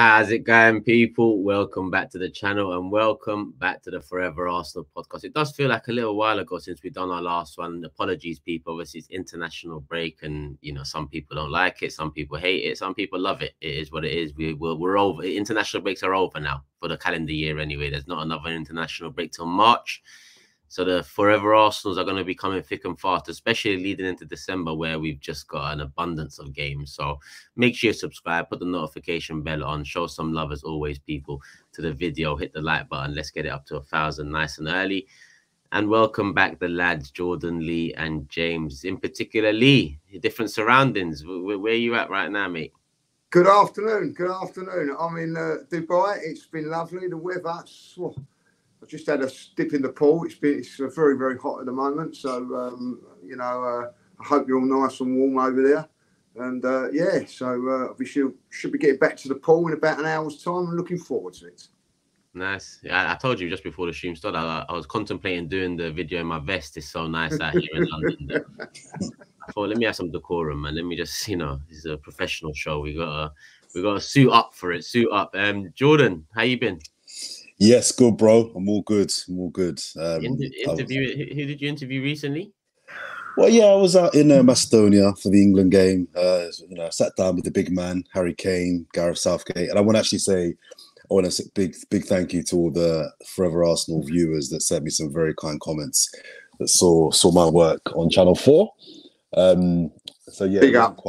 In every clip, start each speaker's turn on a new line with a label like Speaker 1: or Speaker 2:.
Speaker 1: How's it going, people? Welcome back to the channel and welcome back to the Forever Arsenal podcast. It does feel like a little while ago since we've done our last one. Apologies, people. Obviously, it's international break, and some people don't like it, some people hate it, some people love it. It is what it is. We're over. International breaks are over now for the calendar year anyway. There's not another international break till March. So the Forever Arsenals are going to be coming thick and fast, especially leading into December, where we've just got an abundance of games. So make sure you subscribe, put the notification bell on, show some love as always, people, to the video. Hit the like button. Let's get it up to 1,000 nice and early. And welcome back the lads, Jordan, Lee, and James. In particular, Lee, different surroundings. Where are you at right now, mate?
Speaker 2: Good afternoon. Good afternoon. I'm in Dubai. It's been lovely. The weather. I just had a dip in the pool. It's very, very hot at the moment. So, I hope you're all nice and warm over there. And, we should be getting back to the pool in about an hour's time. I'm looking forward to it.
Speaker 1: Nice. I told you just before the stream started, I was contemplating doing the video in my vest. It's so nice out here in London. I thought, let me have some decorum, man. Let me just, this is a professional show. We got to suit up for it. Suit up. Jordan, how you been?
Speaker 3: Yes, good, bro. I'm all good. Who
Speaker 1: did you interview recently?
Speaker 3: Well, yeah, I was out in Macedonia for the England game. I sat down with the big man, Harry Kane, Gareth Southgate, and I want to say big thank you to all the Forever Arsenal viewers that sent me some very kind comments that saw my work on Channel 4. So yeah,
Speaker 2: big up.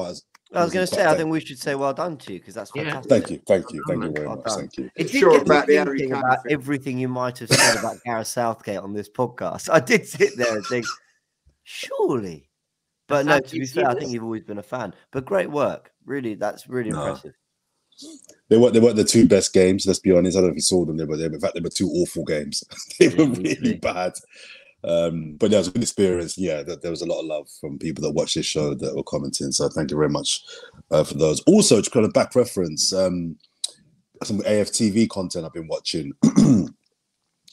Speaker 4: I was going to say, I think we should say well done to you, because that's fantastic.
Speaker 3: Thank you very much. Thank you.
Speaker 4: It did get me thinking about everything you might have said about Gareth Southgate on this podcast. I did sit there and think, surely. But no, to be fair, I think you've always been a fan. But great work. Really, that's really impressive.
Speaker 3: They weren't the two best games, let's be honest. I don't know if you saw them. In fact, they were two awful games. They were really bad. But yeah, it was a good experience. Yeah, there was a lot of love from people that watched this show that were commenting. So thank you very much for those. Also, to kind of back reference, some AFTV content I've been watching.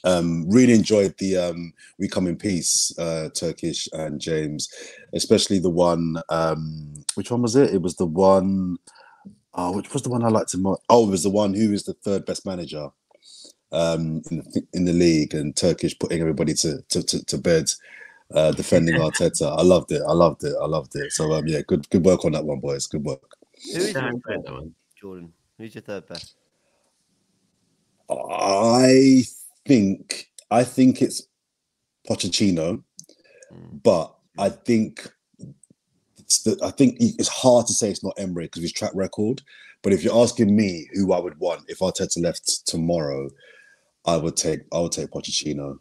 Speaker 3: Really enjoyed the We Come in Peace, Turkish and James, especially the one. Which one was it? It was the one. Which was the one I liked to most? Oh, it was the one who is the third best manager in the league, and Turkish putting everybody to bed, defending Arteta. I loved it. So yeah, good work on that one, boys. Good work.
Speaker 4: Who is your third one, Jordan? Who's your third best?
Speaker 3: I think it's Pochettino, but I think it's hard to say it's not Emery because of his track record. But if you're asking me who I would want if Arteta left tomorrow, I would take Pochettino.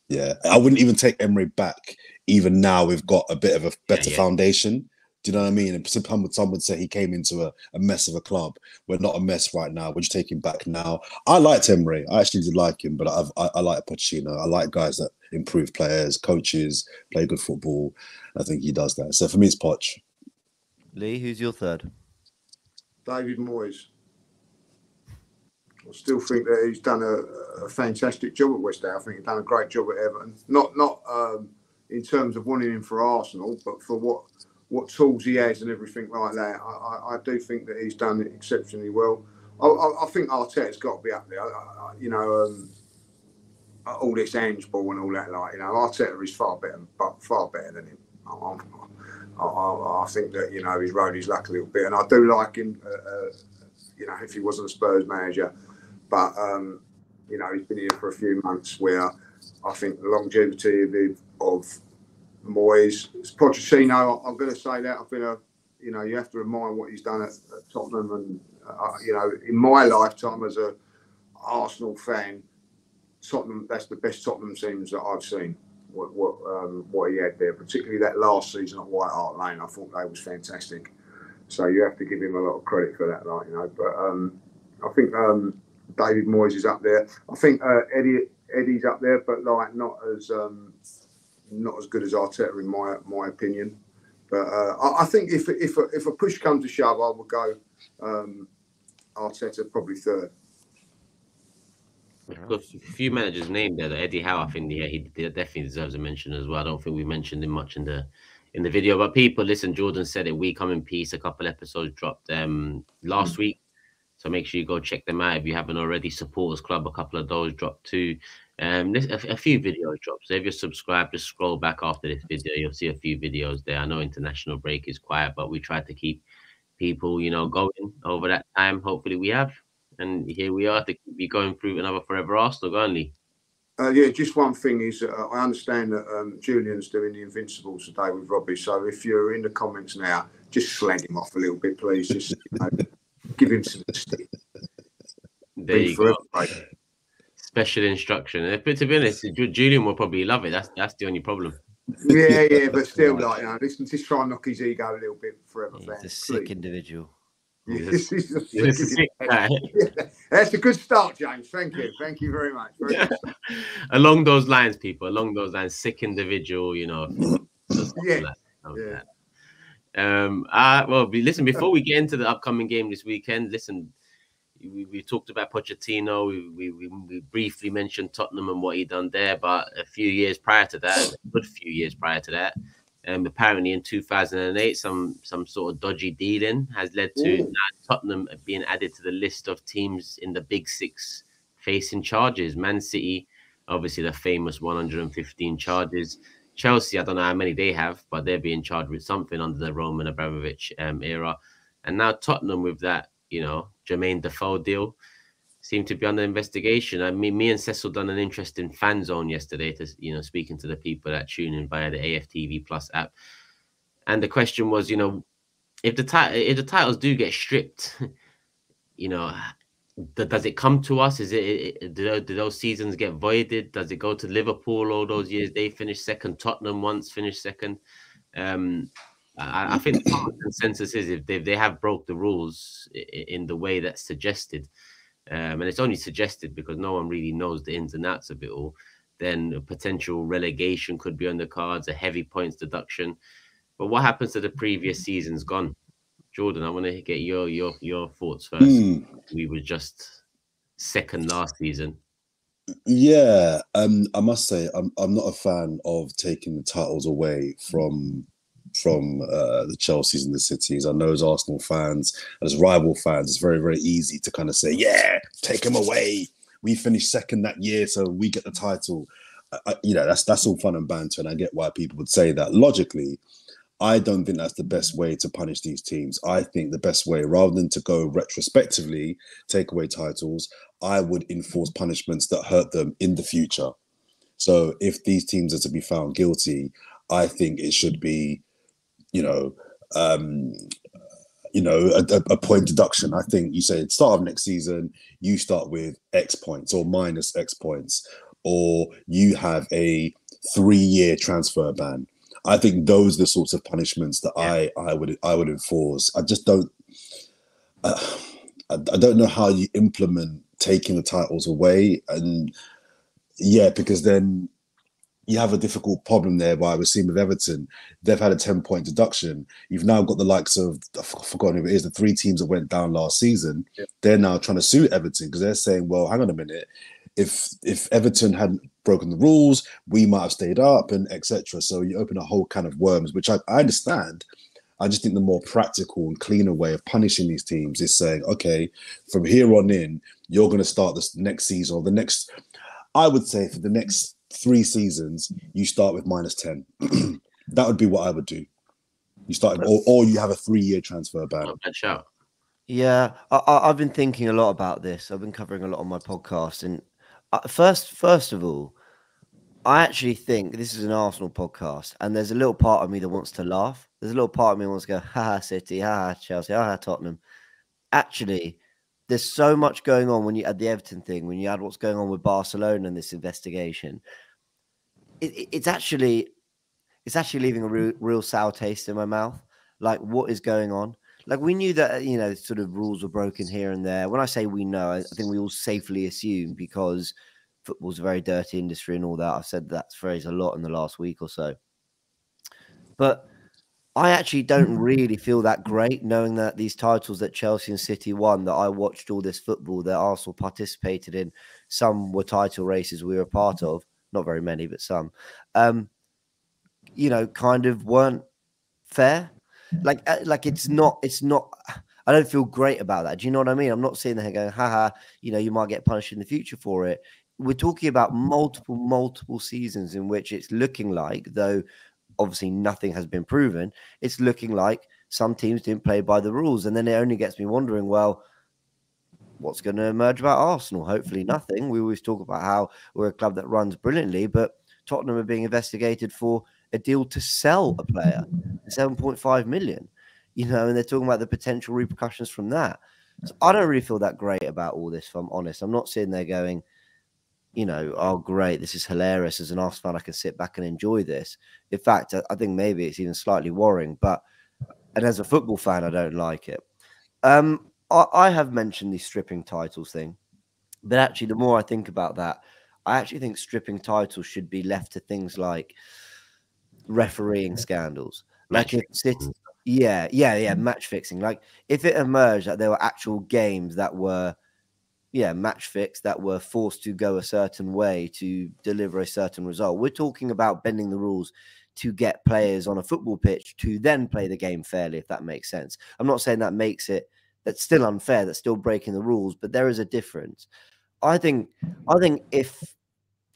Speaker 3: Yeah, I wouldn't even take Emery back. Even now, we've got a bit of a better foundation. Do you know what I mean? And some would say he came into a mess of a club. We're not a mess right now. Would you take him back now? I liked Emery. I actually did like him, but I like Pochettino. I like guys that improve players, coaches, play good football. I think he does that. So for me, it's Poch.
Speaker 4: Lee, who's your third?
Speaker 2: David Moyes. I still think that he's done a fantastic job at West Ham. I think he's done a great job at Everton. Not in terms of wanting him for Arsenal, but for what tools he has and everything like that. I do think that he's done it exceptionally well. I think Arteta's got to be up there. All this Ange ball and all that, Arteta is far better than him. I think that he's rode his luck a little bit, and I do like him. If he wasn't a Spurs manager, but he's been here for a few months. Where I think the longevity of Moyes, Pochettino, I'm going to say that. I've been you have to admire what he's done at Tottenham, and in my lifetime as a Arsenal fan, Tottenham, that's the best Tottenham teams that I've seen. What he had there, particularly that last season at White Hart Lane, I thought that was fantastic. So you have to give him a lot of credit for that, But I think David Moyes is up there. I think Eddie's up there, but not as good as Arteta in my opinion. But I think if a push comes to shove, I would go Arteta probably third.
Speaker 1: I've got a few managers named there. Eddie Howe, I think, he definitely deserves a mention as well. I don't think we mentioned him much in the video. But people, listen, Jordan said it. We Come in Peace. A couple episodes dropped last week. So make sure you go check them out if you haven't already. Supporters Club, a couple of those dropped too. There's a few videos dropped. So if you're subscribed, just scroll back after this video. You'll see a few videos there. I know international break is quiet, but we try to keep people, going over that time. Hopefully we have. And here we are to keep you going through another Forever Arsenal, only.
Speaker 2: Yeah, just one thing is, I understand that Julian's doing the Invincibles today with Robbie. So if you're in the comments now, just slag him off a little bit, please. Just give him some stick.
Speaker 1: There you go. Special instruction. But to be honest, Julian will probably love it. That's the only problem.
Speaker 2: Yeah, but still, listen, just try and knock his ego a little bit, Forever fans.
Speaker 4: He's a sick individual.
Speaker 2: He's a sick guy. Yeah, that's a good start, James. Thank you very much.
Speaker 1: Along those lines, people. Along those lines, sick individual.
Speaker 2: Yeah.
Speaker 1: Well, listen. Before we get into the upcoming game this weekend, listen. We talked about Pochettino. We briefly mentioned Tottenham and what he done there, but a good few years prior to that, apparently in 2008, some sort of dodgy dealing has led to Tottenham being added to the list of teams in the Big Six facing charges. Man City, obviously the famous 115 charges. Chelsea, I don't know how many they have, but they're being charged with something under the Roman Abramovich era. And now Tottenham with that, Jermaine Defoe deal seem to be under investigation. I mean, me and Cecil done an interesting fan zone yesterday to, speaking to the people that tune in via the AFTV Plus app. And the question was, if the titles do get stripped, does it come to us? Do those seasons get voided? Does it go to Liverpool all those years? They finished second. Tottenham once finished second. I think the common consensus is if they have broke the rules in the way that's suggested, and it's only suggested because no one really knows the ins and outs of it all, then a potential relegation could be on the cards, a heavy points deduction. But what happens to the previous seasons gone? Jordan, I want to get your thoughts first. We were just second last season.
Speaker 3: Yeah, I must say I'm not a fan of taking the titles away from the Chelseas and the Cities. I know as Arsenal fans, as rival fans, it's very, very easy to kind of say, yeah, take them away. We finished second that year, so we get the title. That's all fun and banter, and I get why people would say that. Logically, I don't think that's the best way to punish these teams. I think the best way, rather than to go retrospectively, take away titles, I would enforce punishments that hurt them in the future. So if these teams are to be found guilty, I think it should be, a point deduction. I think you say at the start of next season, you start with X points or minus X points, or you have a 3-year transfer ban. I think those are the sorts of punishments that I would enforce. I just don't. I don't know how you implement taking the titles away, and because then you have a difficult problem there. Why we're seeing with Everton, they've had a 10-point deduction. You've now got the likes of, I've forgotten who it is, the 3 teams that went down last season. Yeah. They're now trying to sue Everton because they're saying, well, hang on a minute. If Everton hadn't broken the rules, we might have stayed up and etc. So you open a whole can of worms, which I understand. I just think the more practical and cleaner way of punishing these teams is saying, okay, from here on in, you're going to start this next season or the next, I would say for the next 3 seasons, you start with minus 10. That would be what I would do. You start, or you have a 3-year transfer ban.
Speaker 4: Yeah, I've been thinking a lot about this. I've been covering a lot on my podcast, and first of all, I actually think this is an Arsenal podcast, and there's a little part of me that wants to laugh. There's a little part of me that wants to go, ha City, ha Chelsea, ha Tottenham. Actually, there's so much going on when you add the Everton thing, when you add what's going on with Barcelona and this investigation. It's actually leaving a real sour taste in my mouth. Like, what is going on? Like, we knew that, sort of rules were broken here and there. When I say we know, I think we all safely assume, because football's a very dirty industry and all that. I've said that phrase a lot in the last week or so. But I actually don't really feel that great knowing that these titles that Chelsea and City won, that I watched all this football that Arsenal participated in, some were title races we were a part of, not very many, but some, kind of weren't fair. Like it's not, I I don't feel great about that. Do you know what I mean? I'm not sitting there going, haha, you know, you might get punished in the future for it. We're talking about multiple seasons in which it's looking like, though obviously nothing has been proven, it's looking like some teams didn't play by the rules. And then it only gets me wondering, well, what's going to emerge about Arsenal? Hopefully nothing. We always talk about how we're a club that runs brilliantly, but Tottenham are being investigated for a deal to sell a player, 7.5 million, you know, and they're talking about the potential repercussions from that. So I don't really feel that great about all this, if I'm honest. I'm not sitting there going, you know, oh, great, this is hilarious. As an Arsenal fan, I can sit back and enjoy this. In fact, I think maybe it's even slightly worrying, and as a football fan, I don't like it. I have mentioned the stripping titles thing, but actually, the more I think about that, I actually think stripping titles should be left to things like refereeing scandals. Like if match fixing. Like if it emerged that there were actual games that were match fixed, that were forced to go a certain way to deliver a certain result. We're talking about bending the rules to get players on a football pitch to then play the game fairly, if that makes sense. I'm not saying that makes it, that's still unfair, that's still breaking the rules, but there is a difference. I think if,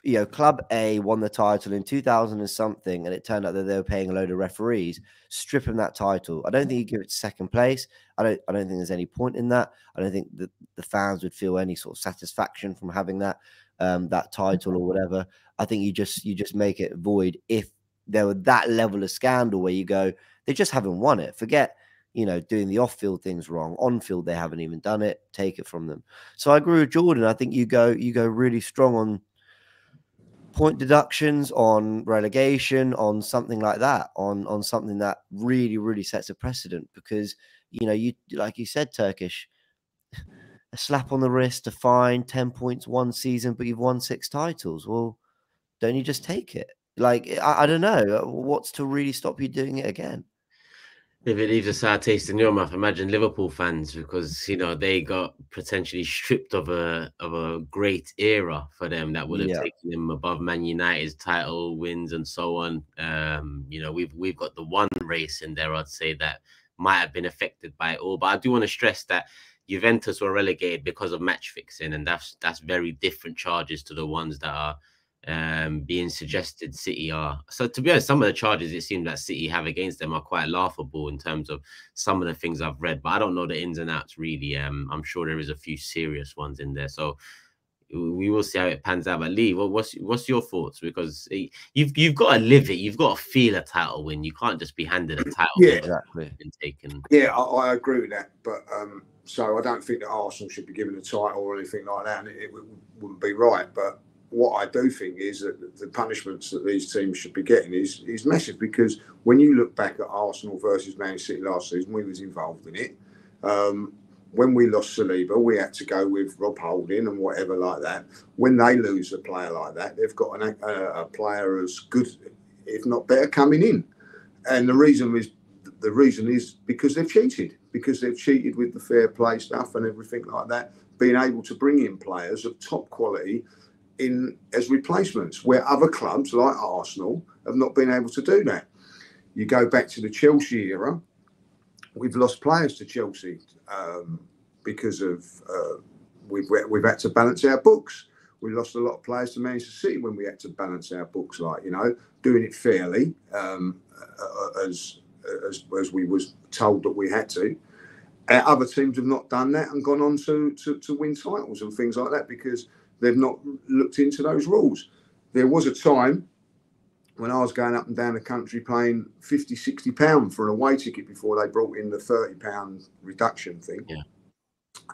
Speaker 4: you know, Club A won the title in 2000 and something, and it turned out that they were paying a load of referees, strip them that title. I don't think you give it second place. I don't think there's any point in that. I don't think that the fans would feel any sort of satisfaction from having that that title or whatever. I think you just make it void if there were that level of scandal where you go, they just haven't won it. Forget, you know, doing the off-field things wrong. On-field, they haven't even done it. Take it from them. So I agree with Jordan. I think you go really strong on point deductions, on relegation, on something like that, on something that really sets a precedent, because, you know, you, like you said, Turkish, a slap on the wrist, a fine, 10 points one season, but you've won 6 titles. Well, don't you just take it? Like, I don't know. What's to really stop you doing it again?
Speaker 1: If it leaves a sour taste in your mouth, imagine Liverpool fans, because, you know, they got potentially stripped of a great era for them that would have taken them above Man United's title wins and so on. You know, we've got the one race in there, I'd say, that might have been affected by it all. But I do want to stress that Juventus were relegated because of match fixing, and that's very different charges to the ones that are being suggested City are. So to be honest, some of the charges it seems that City have against them are quite laughable in terms of some of the things I've read, but I don't know the ins and outs really. I'm sure there is a few serious ones in there, so we will see how it pans out. But Lee, what's your thoughts? Because you've got to live it, you've got to feel a title win. You can't just be handed a title.
Speaker 2: Yeah,
Speaker 4: exactly.
Speaker 1: And taken.
Speaker 2: Yeah, I agree with that, but so I don't think that Arsenal should be given a title or anything like that, and it wouldn't be right. But what I do think is that the punishments that these teams should be getting is massive, because when you look back at Arsenal versus Man City last season, we was involved in it. When we lost Saliba, we had to go with Rob Holding and whatever like that. When they lose a player like that, they've got a player as good, if not better, coming in. And the reason is because they've cheated, with the fair play stuff and everything like that, being able to bring in players of top quality in as replacements, where other clubs like Arsenal have not been able to do that. You go back to the Chelsea era, we've lost players to Chelsea because of we've had to balance our books. We lost a lot of players to Manchester City when we had to balance our books, like, you know, doing it fairly as we was told that we had to. Other teams have not done that and gone on to win titles and things like that because they've not looked into those rules. There was a time when I was going up and down the country paying £50, £60 for an away ticket before they brought in the £30 reduction thing. Yeah.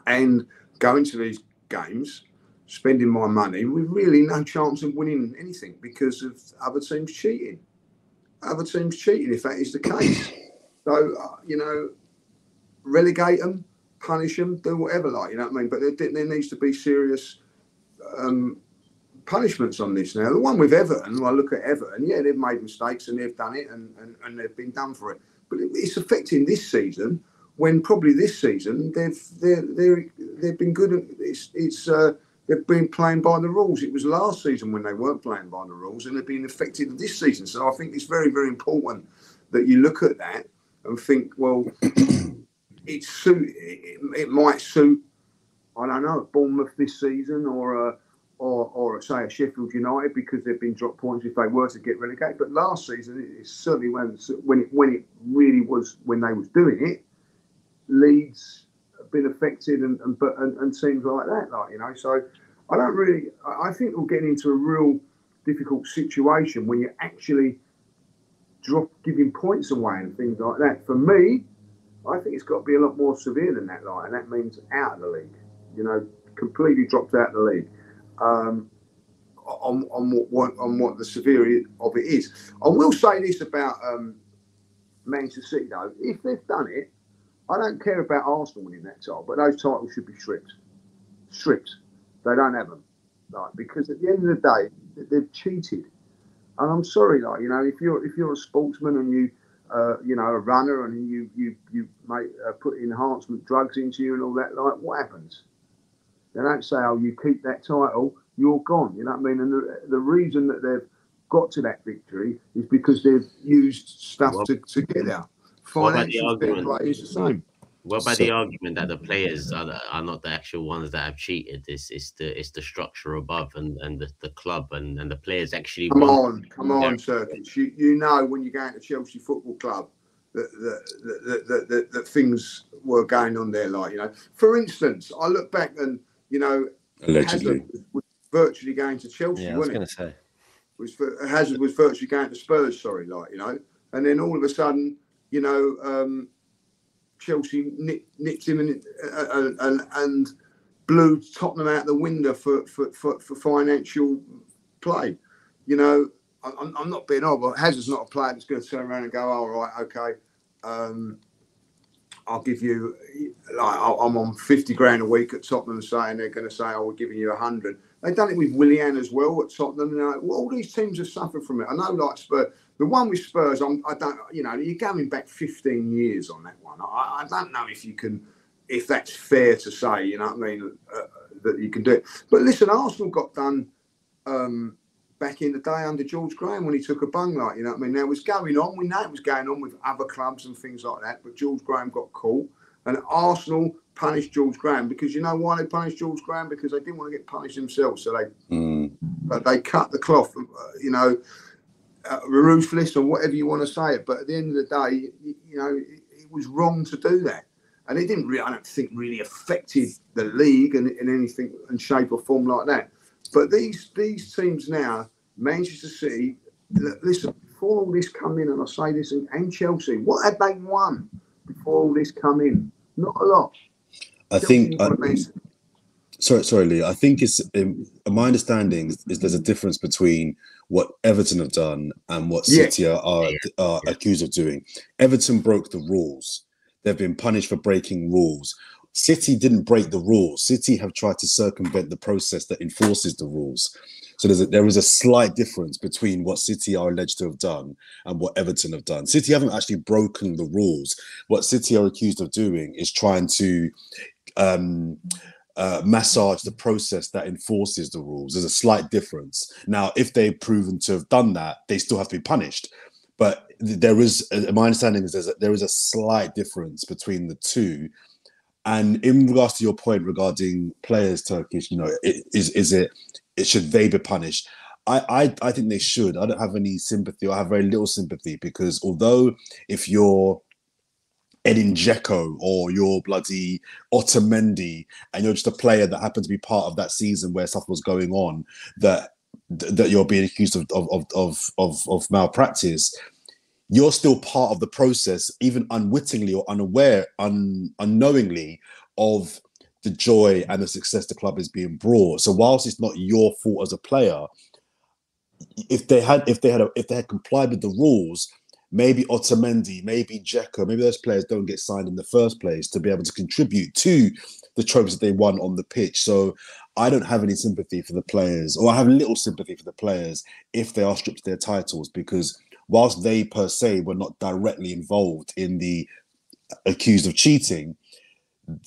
Speaker 2: And going to these games, spending my money with really no chance of winning anything because of other teams cheating. If that is the case. So, you know, relegate them, punish them, do whatever, like, you know what I mean? But there needs to be serious punishments on this now. The one with Everton, I look at Everton, yeah, they've made mistakes and they've done it and they've been done for it. But it's affecting this season when probably this season they've been good. They've been playing by the rules. It was last season when they weren't playing by the rules and they've been affected this season. So I think it's very, very important that you look at that and think, well, it might suit, I don't know, Bournemouth this season or say a Sheffield United, because they've been dropped points if they were to get relegated. But last season, it certainly when it really was, when they was doing it, Leeds have been affected and teams like that, like, you know. So I think we're getting into a real difficult situation when you're actually giving points away and things like that. For me, I think it's got to be a lot more severe than that, like, and that means out of the league, you know, completely dropped out of the league. On what the severity of it is. I will say this about Manchester City, though. If they've done it, I don't care about Arsenal winning that title, but those titles should be stripped. They don't have them, like, because at the end of the day, they've cheated. And I'm sorry, like, you know, if you're a sportsman and you know, a runner, and you put enhancement drugs into you and all that, like, what happens? They don't say, oh, you keep that title, you're gone. You know what I mean? And the reason that they've got to that victory is because they've used stuff to get there. Financial fair play is the same.
Speaker 1: What about the argument that the players are not the actual ones that have cheated? It's the structure above and the club and the players actually.
Speaker 2: Come on, Circuits. You know, when you go into Chelsea Football Club, that things were going on there. Like, you know, for instance, I look back and, you know,
Speaker 3: allegedly
Speaker 2: was virtually going to Chelsea.
Speaker 4: Yeah, I was going to say.
Speaker 2: Hazard was virtually going to Spurs. Sorry, like, you know, and then all of a sudden, you know, Chelsea nicked him and blew Tottenham out the window for financial play. You know, I'm not being odd, but Hazard's not a player that's going to turn around and go, all right, okay, I'll give you, like, I'm on 50 grand a week at Tottenham, saying they're going to say, oh, we're giving you 100. They've done it with Willian as well at Tottenham. You know, well, all these teams have suffered from it. I know, like Spurs, the one with Spurs, I don't, you know, you're going back 15 years on that one. I don't know if that's fair to say, you know what I mean, that you can do it. But listen, Arsenal got done back in the day under George Graham when he took a bung, like, you know what I mean. There was going on, we know it was going on with other clubs and things like that, but George Graham got caught, and Arsenal punished George Graham because, you know why they punished George Graham? Because they didn't want to get punished themselves, so they cut the cloth, you know, ruthless or whatever you want to say it. But at the end of the day, you know, it was wrong to do that, and it didn't really, I don't think, really affected the league in anything in shape or form like that. But these teams now, Manchester City, listen, before all this come in, and I say this, and Chelsea, what had they won before all this come in? Not a lot.
Speaker 3: I think. Sorry, Lee. I think it's my understanding is there's a difference between what Everton have done and what City are accused of doing. Everton broke the rules. They've been punished for breaking rules. City didn't break the rules. City have tried to circumvent the process that enforces the rules. So there is a slight difference between what City are alleged to have done and what Everton have done. City haven't actually broken the rules. What City are accused of doing is trying to massage the process that enforces the rules. There's a slight difference. Now, if they've proven to have done that, they still have to be punished. But there is, my understanding is there is a slight difference between the two. And in regards to your point regarding players, Turkish, you know, should they be punished? I think they should. I don't have any sympathy, or I have very little sympathy, because although if you're Edin Dzeko or you're bloody Otamendi and you're just a player that happened to be part of that season where stuff was going on, that you're being accused of malpractice, you're still part of the process, even unwittingly or unknowingly, of the joy and the success the club is being brought. So whilst it's not your fault as a player, if they had complied with the rules, maybe Otamendi, maybe Dzeko, maybe those players don't get signed in the first place to be able to contribute to the trophies that they won on the pitch. So I don't have any sympathy for the players, or I have little sympathy for the players if they are stripped of their titles, because whilst they per se were not directly involved in the accused of cheating,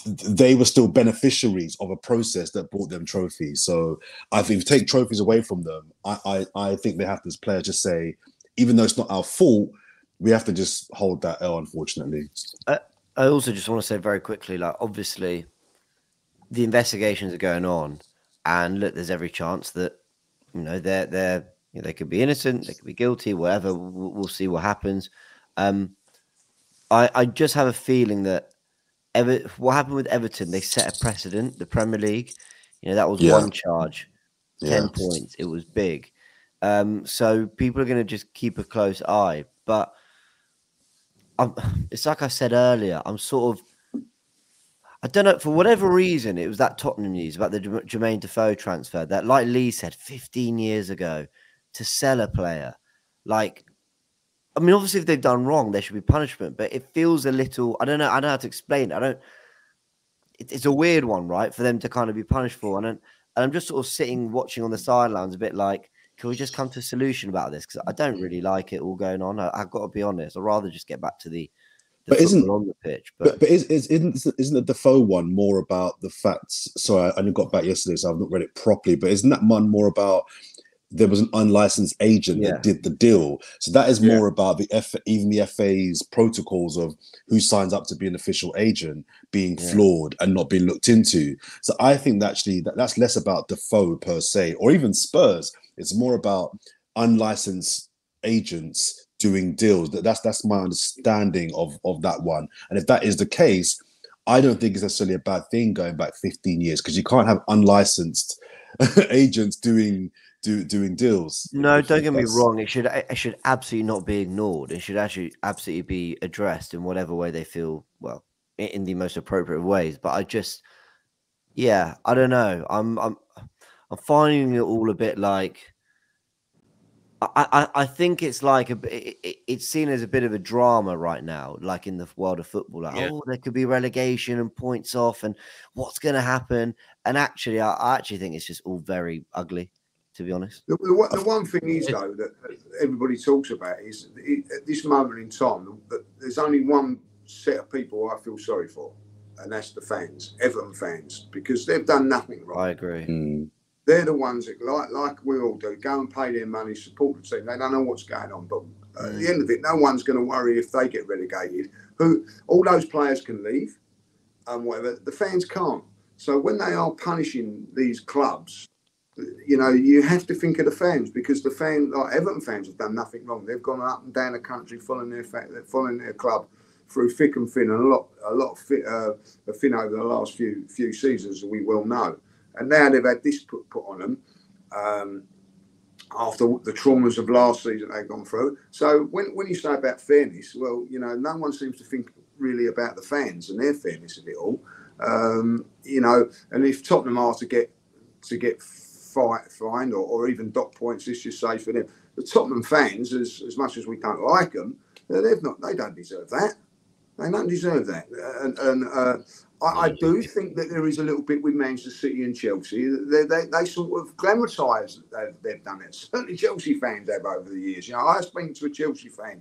Speaker 3: they were still beneficiaries of a process that brought them trophies. So I think if you take trophies away from them, I think they have to, as players, just say, even though it's not our fault, we have to just hold that L, unfortunately.
Speaker 4: I also just want to say very quickly, like, obviously, the investigations are going on, and look, there's every chance that they're they could be innocent, they could be guilty, whatever. We'll see what happens. I just have a feeling that what happened with Everton, they set a precedent. The Premier League, that was one charge, 10 points. It was big. So people are going to just keep a close eye. But it's like I said earlier, I don't know, for whatever reason, it was that Tottenham news about the Jermaine Defoe transfer that, like Lee said, 15 years ago, to sell a player. Like, I mean, obviously, if they've done wrong, there should be punishment, but it feels a little, I don't know how to explain it. It's a weird one, right, for them to kind of be punished for. And I'm just sort of watching on the sidelines a bit like, can we just come to a solution about this? Because I don't really like it all going on. I've got to be honest. I'd rather just get back to the football on the pitch. But
Speaker 3: isn't the Defoe one more about the facts? Sorry, I only got back yesterday, so I've not read it properly. But isn't that one more about there was an unlicensed agent that did the deal? So that is more about even the FA's protocols of who signs up to be an official agent being flawed and not being looked into. So I think that's less about Defoe per se, or even Spurs. It's more about unlicensed agents doing deals. That's my understanding of that one. And if that is the case, I don't think it's necessarily a bad thing going back 15 years, because you can't have unlicensed agents doing deals.
Speaker 4: No, don't get me wrong. It should absolutely not be ignored. It should actually absolutely be addressed in whatever way they feel, well, in the most appropriate ways. But I don't know. I'm finding it all a bit like, I think it's like it's seen as a bit of a drama right now, like in the world of football. Like, there could be relegation and points off, and what's going to happen? And actually, I actually think it's just all very ugly, to be honest.
Speaker 2: The one thing is, though, that everybody talks about is at this moment in time, that there's only one set of people I feel sorry for, and that's the fans, Everton fans, because they've done nothing wrong.
Speaker 4: I agree.
Speaker 2: They're the ones that, like we all do, go and pay their money, support the team. They don't know what's going on, but at the end of it, no one's going to worry if they get relegated. All those players can leave, and whatever. The fans can't. So when they are punishing these clubs, you have to think of the fans, because the Everton fans have done nothing wrong. They've gone up and down the country following their club through thick and thin, and a lot of thin over the last few seasons, as we well know. And now they've had this put on them after the traumas of last season they've gone through. So when you say about fairness, well, no one seems to think really about the fans and their fairness of it all. And if Tottenham are to get fined or even dock points, let's just say, for them, the Tottenham fans, as much as we don't like them, they don't deserve that. They don't deserve that. And I do think that there is a little bit with Manchester City and Chelsea. They sort of glamorise that they've done it. Certainly Chelsea fans have over the years. I was speaking to a Chelsea fan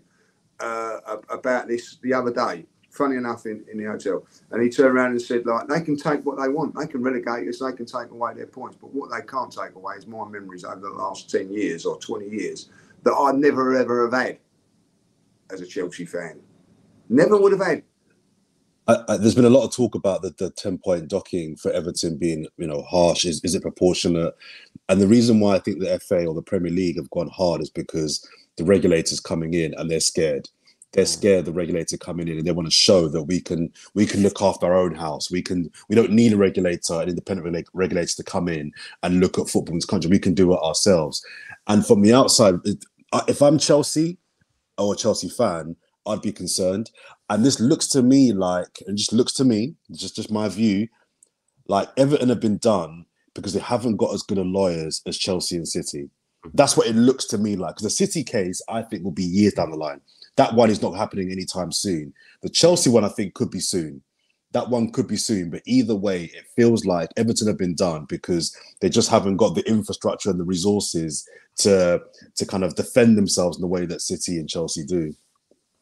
Speaker 2: about this the other day, funny enough, in the hotel. And he turned around and said, like, they can take what they want. They can relegate us. They can take away their points. But what they can't take away is my memories over the last 10 years or 20 years that I never, ever have had as a Chelsea fan. Never would have had.
Speaker 3: There's been a lot of talk about the 10-point docking for Everton being, harsh. Is it proportionate? And the reason why I think the FA or the Premier League have gone hard is because the regulator's coming in and they're scared. They're scared the regulator coming in, and they want to show that we can look after our own house. We don't need a regulator, an independent regulator, to come in and look at football in this country. We can do it ourselves. And from the outside, if I'm Chelsea or a Chelsea fan, I'd be concerned. And this looks to me like, just my view, like Everton have been done because they haven't got as good of lawyers as Chelsea and City. That's what it looks to me like. Because the City case, I think, will be years down the line. That one is not happening anytime soon. The Chelsea one, I think, could be soon. That one could be soon. But either way, it feels like Everton have been done because they just haven't got the infrastructure and the resources to kind of defend themselves in the way that City and Chelsea do.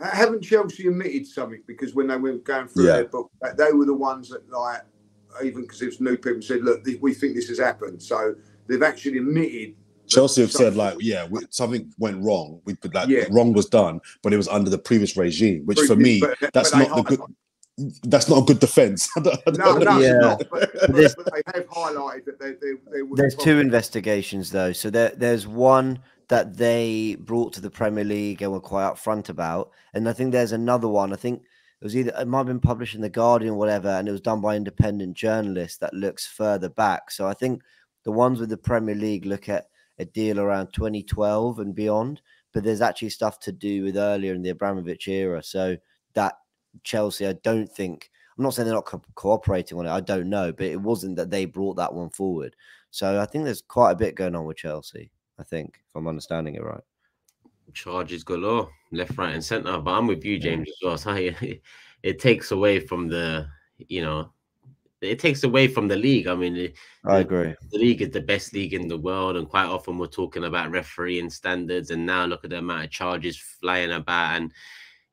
Speaker 2: Haven't Chelsea admitted something? Because when they were going through their book, they were the ones that, like, even because it was new people, said, look, we think this has happened. So they've actually admitted.
Speaker 3: Chelsea have said, like, something went wrong. Wrong was done, but it was under the previous regime, which for me, that's not the good. that's not a good defence.
Speaker 2: No, it's not. But they have highlighted that there was.
Speaker 4: There's two investigations though. So there's one that they brought to the Premier League and were quite upfront about, and I think there's another one. I think it might have been published in the Guardian or whatever, and it was done by independent journalists that looks further back. So I think the ones with the Premier League look at a deal around 2012 and beyond, but there's actually stuff to do with earlier in the Abramovich era. So that Chelsea, I don't think, I'm not saying they're not cooperating on it, I don't know, but it wasn't that they brought that one forward. So I think there's quite a bit going on with Chelsea, I think, if I'm understanding it right.
Speaker 1: Charges galore, left, right, and centre. But I'm with you, James, as well. So it takes away from the, it takes away from the league. I mean,
Speaker 4: I agree.
Speaker 1: The league is the best league in the world, and quite often we're talking about refereeing standards. And now look at the amount of charges flying about. And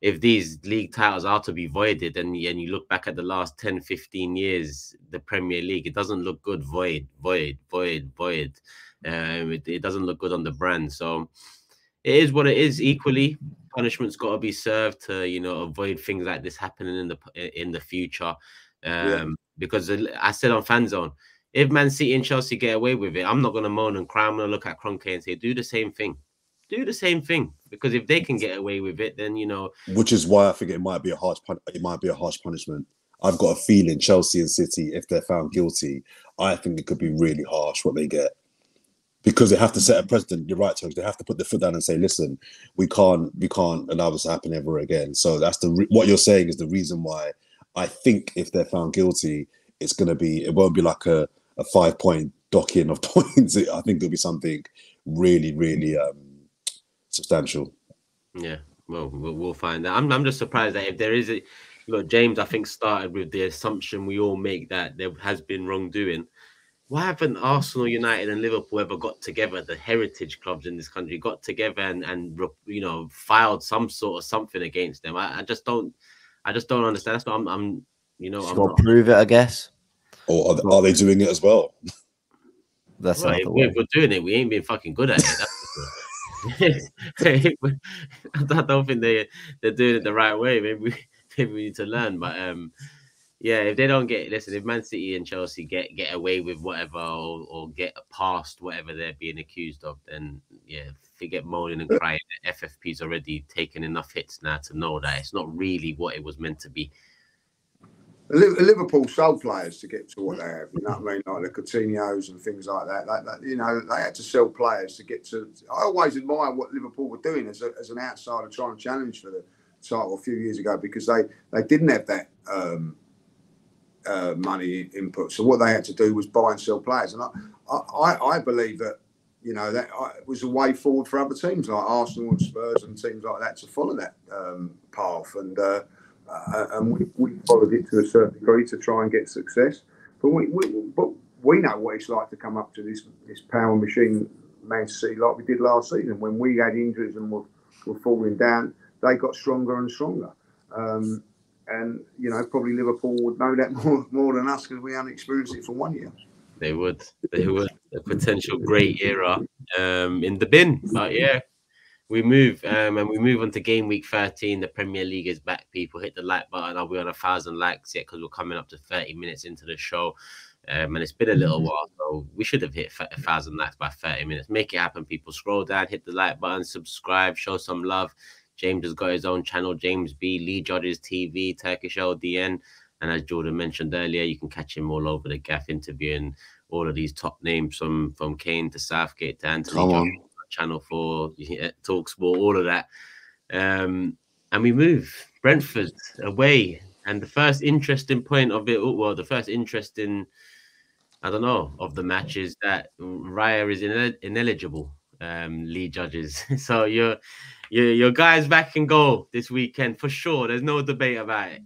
Speaker 1: if these league titles are to be voided, and you look back at the last 10, 15 years, the Premier League, it doesn't look good. Void. It doesn't look good on the brand. So it is what it is. Equally, punishment's got to be served to, avoid things like this happening in the future. Because I said on Fan Zone, if Man City and Chelsea get away with it, I'm not going to moan and cry. I'm going to look at Kroenke and say, do the same thing. Do the same thing, because if they can get away with it, then
Speaker 3: Which is why I think it might be a harsh punishment. I've got a feeling Chelsea and City, if they're found guilty, I think it could be really harsh what they get, because they have to set a precedent. You're right, Tokes. They have to put their foot down and say, "Listen, we can't allow this to happen ever again." So that's what you're saying is the reason why I think if they're found guilty, it won't be like a 5-point docking of points. I think it'll be something really, really substantial.
Speaker 1: Yeah, well, we'll find out. I'm just surprised that if there is James, I think, started with the assumption we all make that there has been wrongdoing. Why haven't Arsenal, United, and Liverpool ever got together? The heritage clubs in this country got together and filed some sort of something against them. I just don't understand. That's what I'm
Speaker 4: got to prove it, I guess.
Speaker 3: Or are they doing it as well?
Speaker 4: That's
Speaker 1: right. We're doing it. We ain't been fucking good at it. That's I don't think they're doing it the right way. Maybe we need to learn. But if they don't if Man City and Chelsea get away with whatever or get past whatever they're being accused of, then forget moaning and crying. The FFP's already taken enough hits now to know that it's not really what it was meant to be.
Speaker 2: Liverpool sold players to get to what they have. You know what I mean? Like the Coutinhos and things like that. They had to sell players to get to. I always admire what Liverpool were doing as an outsider trying to challenge for the title a few years ago, because they didn't have that money input. So what they had to do was buy and sell players. And I believe that that was a way forward for other teams like Arsenal and Spurs and teams like that to follow that path. And we followed it to a certain degree to try and get success. But we know what it's like to come up to this power machine Man City like we did last season. When we had injuries and were falling down, they got stronger and stronger. And probably Liverpool would know that more than us, because we hadn't experienced it for 1 year.
Speaker 1: They would. A potential great era in the bin. But we move and we move on to game week 13. The Premier League is back, people. Hit the like button. Are we on 1,000 likes yet? Because we're coming up to 30 minutes into the show. And it's been a little while, so we should have hit 1,000 likes by 30 minutes. Make it happen, people. Scroll down, hit the like button, subscribe, show some love. James has got his own channel, James B. Lee Judges TV, Turkish LDN. And as Jordan mentioned earlier, you can catch him all over the gaff interviewing all of these top names from Kane to Southgate to Anthony. Channel 4, TalkSport, all of that. And we move. Brentford away. And the first interesting point of it, the first interesting, of the match is that Raya is ineligible, Lee Judges. So your guy's back in goal this weekend for sure. There's no debate about it.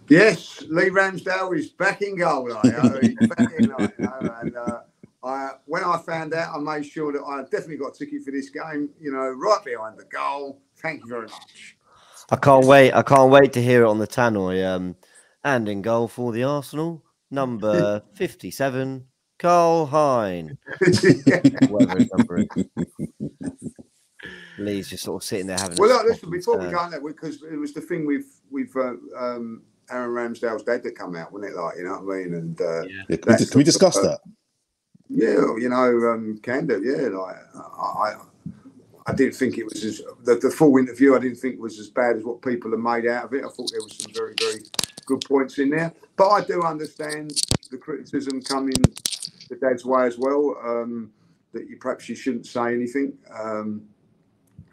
Speaker 2: Yes, Lee Ramsdale is back in goal. He's back in, when I found out, I made sure that I definitely got a ticket for this game, right behind the goal. Thank you very much.
Speaker 4: I can't wait to hear it on the tannoy. And in goal for the Arsenal, number 57, Carl Hine. Whatever his number is. Lee's just sort of sitting there having
Speaker 2: listen, before we go on that, because it was the thing with with Aaron Ramsdale's dad that come out, wasn't it? Like, you know what I mean? And
Speaker 3: yeah, can we discuss that?
Speaker 2: Yeah, you know, can do. Yeah, like I didn't think it was as the full interview. I didn't think was as bad as what people have made out of it. I thought there was some very, very good points in there. But I do understand the criticism coming the dad's way as well. That perhaps you shouldn't say anything.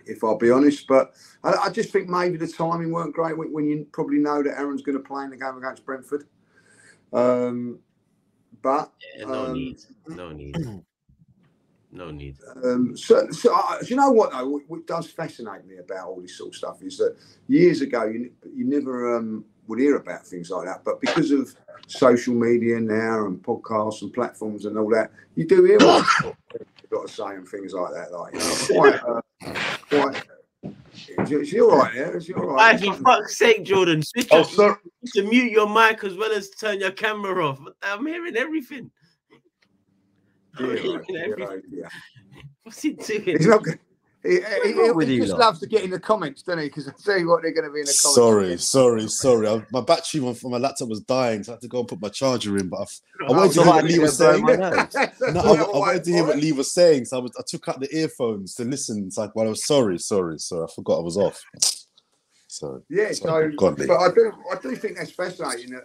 Speaker 2: If I'll be honest, but I just think maybe the timing weren't great when you probably know that Aaron's going to play in the game against Brentford. But
Speaker 1: yeah, no need.
Speaker 2: So you know what though? What does fascinate me about all this sort of stuff is that years ago you never would hear about things like that, but because of social media now and podcasts and platforms and all that, you do hear what you've got to say and things like that. Like, you know, quite. Is she all right there? Is she all right?
Speaker 1: For fuck's sake, Jordan, switch up to mute your mic as well as turn your camera off. I'm hearing everything.
Speaker 2: Yeah.
Speaker 1: What's he doing?
Speaker 2: He's not good. He just loves to get in the comments, doesn't he? Because I tell you what, they're going to be in the comments.
Speaker 3: Sorry. My battery on my laptop was dying, so I had to go and put my charger in. But I wanted to hear what Lee was saying. I wanted to hear what Lee was saying, so I took out the earphones to listen. It's like, well, I was sorry. I forgot I was off. So
Speaker 2: yeah, but I do think that's fascinating in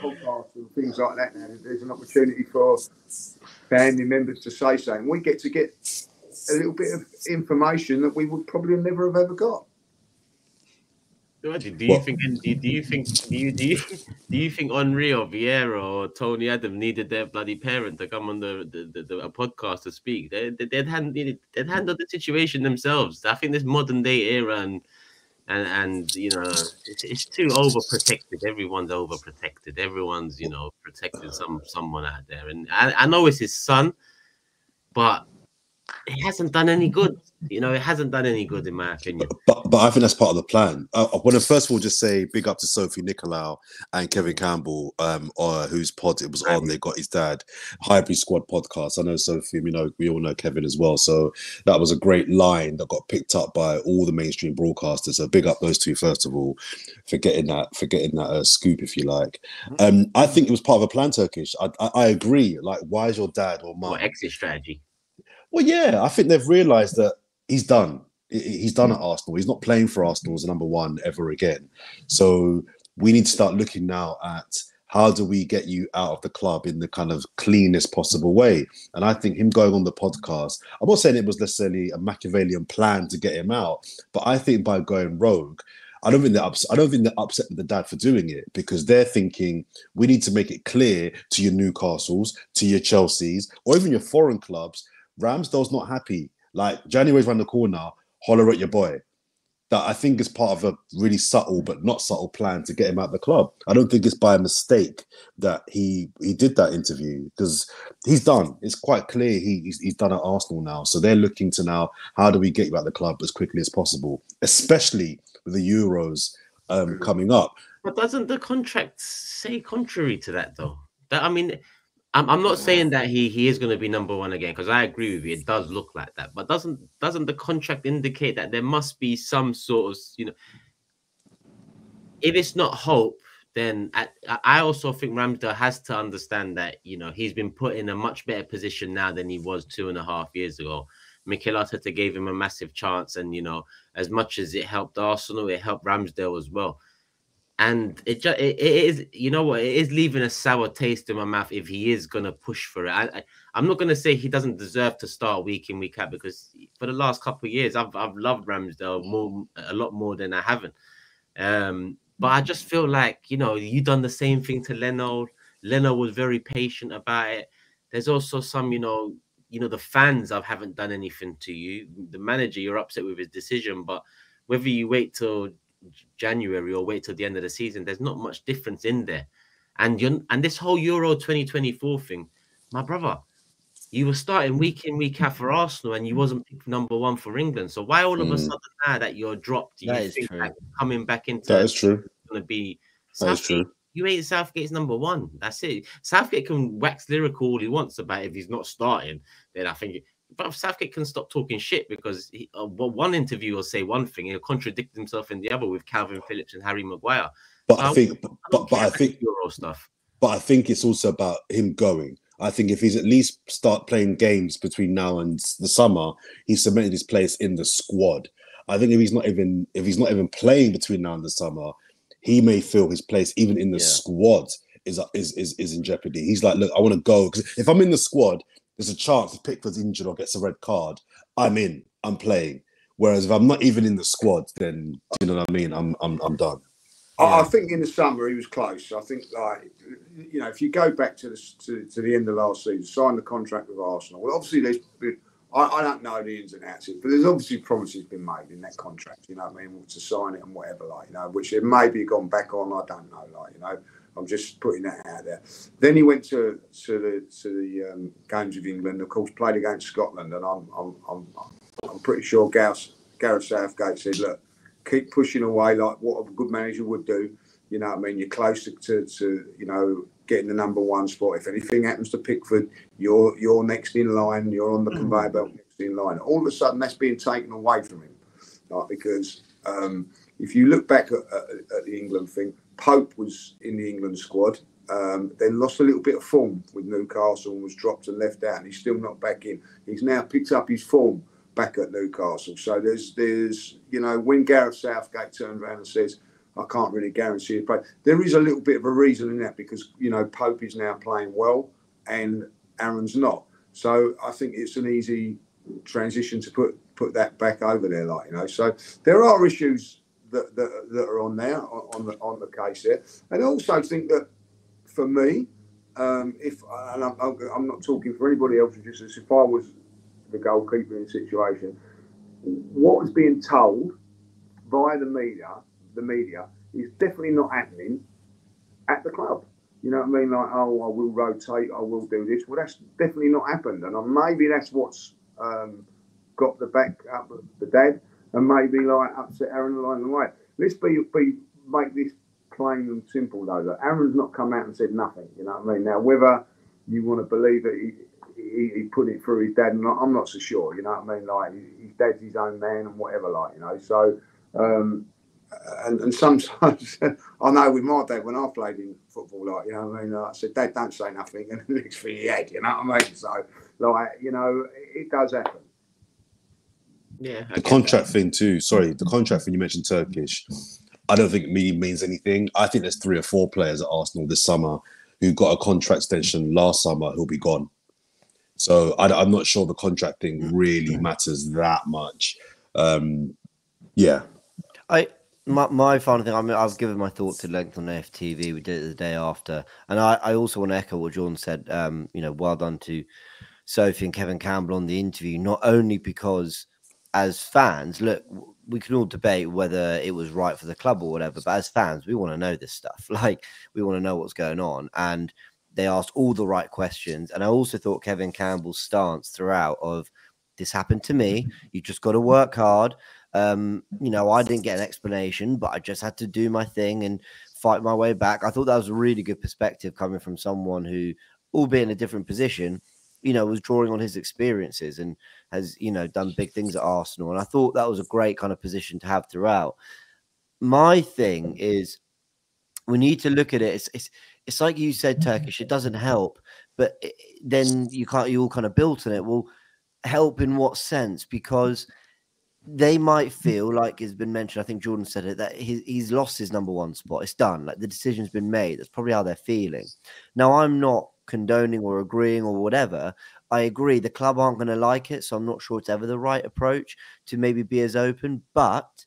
Speaker 2: podcasts and things like that. Now there's an opportunity for family members to say something. We get a little bit of information that we would probably never have ever got.
Speaker 1: Do you think Henri or Vieira or Tony Adam needed their bloody parent to come on the podcast to speak? They'd handled the situation themselves. I think this modern day era and you know, it's too overprotected. Everyone's overprotected. Everyone's, you know, protecting someone out there. And I know it's his son, but it hasn't done any good. You know, it hasn't done any good in my opinion.
Speaker 3: But I think that's part of the plan. I want to first of all just say big up to Sophie Nicolau and Kevin Campbell, whose pod it was on. They got his dad, Hybrid Squad podcast. I know Sophie, we all know Kevin as well. So that was a great line that got picked up by all the mainstream broadcasters. So big up those two first of all for getting that scoop, if you like. I think it was part of a plan, Turkish. I agree. Like, why is your dad or mum?
Speaker 1: Exit strategy.
Speaker 3: Well, yeah, I think they've realised that he's done. He's done at Arsenal. He's not playing for Arsenal as a number one ever again. So we need to start looking now at how do we get you out of the club in the kind of cleanest possible way. And I think him going on the podcast, I'm not saying it was necessarily a Machiavellian plan to get him out, but I think by going rogue, I don't think they're upset with the dad for doing it, because they're thinking we need to make it clear to your Newcastles, to your Chelseas, or even your foreign clubs, Ramsdale's not happy. Like, January's around the corner, holler at your boy. That I think is part of a really subtle but not subtle plan to get him out of the club. I don't think it's by mistake that he did that interview, because he's done. It's quite clear he's done at Arsenal now. So they're looking to now, how do we get you out of the club as quickly as possible, especially with the Euros coming up.
Speaker 1: But doesn't the contract say contrary to that, though? I mean, I'm not saying that he is going to be number one again, because I agree with you. It does look like that. But doesn't the contract indicate that there must be some sort of, you know, if it's not hope, then I also think Ramsdale has to understand that, you know, he's been put in a much better position now than he was 2.5 years ago. Mikel Arteta gave him a massive chance. And, you know, as much as it helped Arsenal, it helped Ramsdale as well. And it is, you know what, it is leaving a sour taste in my mouth if he is going to push for it. I'm not going to say he doesn't deserve to start week in, week out, because for the last couple of years, I've loved Ramsdale a lot more than I haven't. But I just feel like, you know, you done the same thing to Leno. Leno was very patient about it. There's also some, you know, the fans haven't done anything to you. The manager, you're upset with his decision, but whether you wait till January or wait till the end of the season, there's not much difference in there. And this whole Euro 2024 thing, my brother, you were starting week in, week out for Arsenal, and you wasn't picked number one for England. So why all of a sudden now that you're dropped, you think like coming back into
Speaker 3: that is true
Speaker 1: going to be
Speaker 3: that is true.
Speaker 1: You ain't Southgate's number one. That's it. Southgate can wax lyrical all he wants about if he's not starting. Then I think but Southgate can stop talking shit, because one interview will say one thing and he'll contradict himself in the other with Calvin Phillips and Harry Maguire.
Speaker 3: But
Speaker 1: So
Speaker 3: I think, but I think
Speaker 1: Euro stuff.
Speaker 3: But I think it's also about him going. I think if he's at least start playing games between now and the summer, he's cemented his place in the squad. I think if he's not even playing between now and the summer, he may feel his place even in the squad is in jeopardy. He's like, look, I want to go, because if I'm in the squad, there's a chance if Pickford's injured or gets a red card, I'm in, I'm playing. Whereas if I'm not even in the squad, then you know what I mean, I'm done.
Speaker 2: I think in the summer he was close. I think, like, you know, if you go back to the end of last season, signed the contract with Arsenal. Well, obviously I don't know the ins and outs, but there's obviously promises been made in that contract. You know what I mean, to sign it and whatever, like, you know, which it may be gone back on. I don't know, like, you know. I'm just putting that out there. Then he went to the games of England. Of course, played against Scotland, and I'm pretty sure Gareth Southgate said, look, keep pushing away like what a good manager would do. You know what I mean? You're close to you know, getting the #1 spot. If anything happens to Pickford, you're next in line. You're on the conveyor belt next in line. All of a sudden, that's being taken away from him, like, because if you look back at the England thing, Pope was in the England squad, then lost a little bit of form with Newcastle and was dropped and left out, and he's still not back in. He's now picked up his form back at Newcastle. So there's you know, when Gareth Southgate turns around and says, I can't really guarantee a play, there is a little bit of a reason in that, because, you know, Pope is now playing well and Aaron's not. So I think it's an easy transition to put that back over there, like, you know. So there are issues that are on there, on the case there. And I also think that, for me, I'm not talking for anybody else, just as if I was the goalkeeper in the situation, what was being told by the media is definitely not happening at the club. You know what I mean? Like, oh, I will rotate, I will do this. Well, that's definitely not happened, and maybe that's what's got the back up of the dad, and maybe, like, upset Aaron along the way. Let's make this plain and simple, though. That Aaron's not come out and said nothing. You know what I mean? Now, whether you want to believe that he put it through his dad, and I'm not so sure. You know what I mean? Like, his dad's his own man and whatever, like, you know. So, and sometimes I know with my dad, when I played in football, like, you know what I mean, I said, Dad, don't say nothing, and the next thing he had, you know what I mean? So, like, you know, it does happen.
Speaker 1: Yeah.
Speaker 3: The contract thing too. Sorry, the contract thing, you mentioned Turkish. I don't think it really means anything. I think there's 3 or 4 players at Arsenal this summer who got a contract extension last summer who'll be gone. So I'm not sure the contract thing really matters that much. Yeah.
Speaker 4: My final thing, I mean, I've given my thoughts at length on AFTV. We did it the day after. And I also want to echo what Jordan said. You know, well done to Sophie and Kevin Campbell on the interview, not only because as fans, look, we can all debate whether it was right for the club or whatever, but as fans, we want to know this stuff. Like, we want to know what's going on. And they asked all the right questions. And I also thought Kevin Campbell's stance throughout of, this happened to me, you just got to work hard. You know, I didn't get an explanation, but I just had to do my thing and fight my way back. I thought that was a really good perspective coming from someone who, albeit in a different position, you know, was drawing on his experiences and has, you know, done big things at Arsenal. And I thought that was a great kind of position to have throughout. My thing is, we need to look at it. It's like you said, Turkish, it doesn't help, but then you all kind of built on it. Well, help in what sense? Because they might feel like, it's been mentioned, I think Jordan said it, that he's lost his #1 spot. It's done. Like, the decision's been made. That's probably how they're feeling. Now, I'm not condoning or agreeing or whatever. I agree the club aren't going to like it, so I'm not sure it's ever the right approach to maybe be as open. But,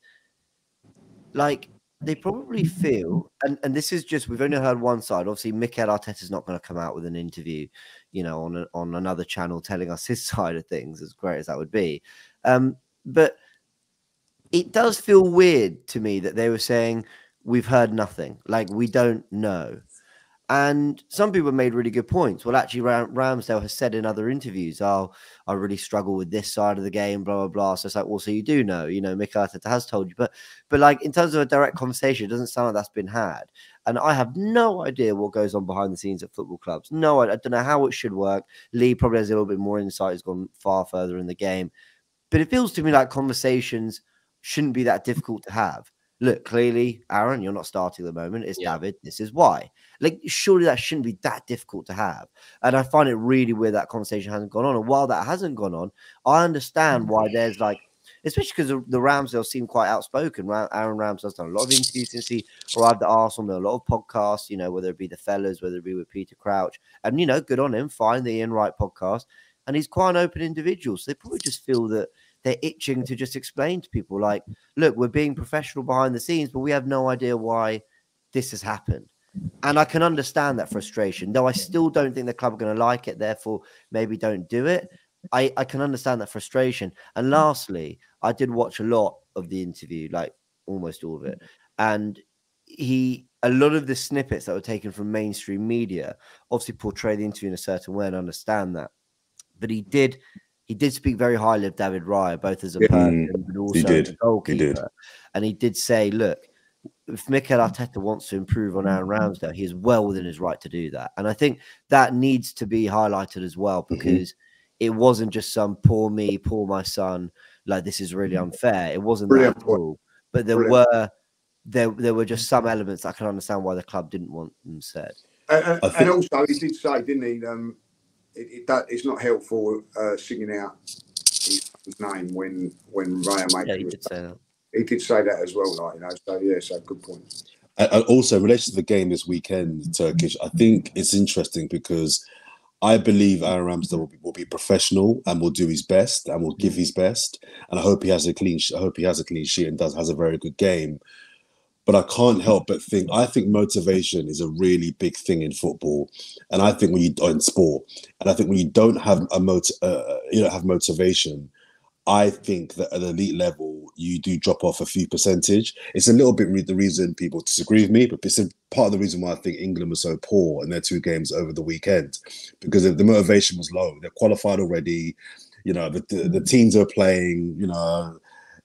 Speaker 4: like, they probably feel, and this is just, we've only heard one side. Obviously, Mikel Arteta's not going to come out with an interview, you know, on another channel telling us his side of things, as great as that would be. But it does feel weird to me that they were saying, we've heard nothing, like, we don't know. And some people made really good points. Well, actually, Ramsdale has said in other interviews, "Oh, I really struggle with this side of the game, blah blah blah." So it's like, well, so you do know, Mikel Arteta has told you, but like in terms of a direct conversation, it doesn't sound like that's been had. And I have no idea what goes on behind the scenes at football clubs. No, I don't know how it should work. Lee probably has a little bit more insight. He's gone far further in the game, but it feels to me like conversations shouldn't be that difficult to have. Look, clearly, Aaron, you're not starting at the moment. It's David. This is why. Like, surely that shouldn't be that difficult to have. And I find it really weird that conversation hasn't gone on. And while that hasn't gone on, I understand why there's like, especially because the Ramsdale seem quite outspoken. Aaron Ramsdale's done a lot of interviews since he arrived at Arsenal, a lot of podcasts, whether it be the fellas, whether it be with Peter Crouch. And, good on him. Fine, the Ian Wright podcast. And he's quite an open individual. So they probably just feel that they're itching to just explain to people like, look, we're being professional behind the scenes, but we have no idea why this has happened. And I can understand that frustration, though I still don't think the club are going to like it. Therefore, maybe don't do it. I can understand that frustration. And lastly, I did watch a lot of the interview, like almost all of it. And a lot of the snippets that were taken from mainstream media obviously portray the interview in a certain way, and understand that. But he did speak very highly of David Raya, both as a person, but also as a goalkeeper. And he did say, look, if Mikel Arteta wants to improve on Aaron Ramsdale, he is well within his right to do that. And I think that needs to be highlighted as well, because it wasn't just some poor me, poor my son, like this is really unfair. It wasn't that at all. But there were just some elements I can understand why the club didn't want them said.
Speaker 2: And also, he did say, didn't he, it's not helpful singing out his name when Raya made
Speaker 4: he did say that.
Speaker 2: He did say that as well, so good point.
Speaker 3: And also, in relation to the game this weekend, Turkish, I think it's interesting because I believe Aaron Ramsdale will be professional and will do his best and will give his best. And I hope he has a clean sheet and has a very good game. But I can't help but think, I think motivation is a really big thing in football, and I think in sport, and I think when you don't have motivation, I think that at the elite level you do drop off a few percentage. It's a little bit the reason people disagree with me, but it's a part of the reason why I think England was so poor in their 2 games over the weekend, because the motivation was low. They're qualified already. The teams are playing.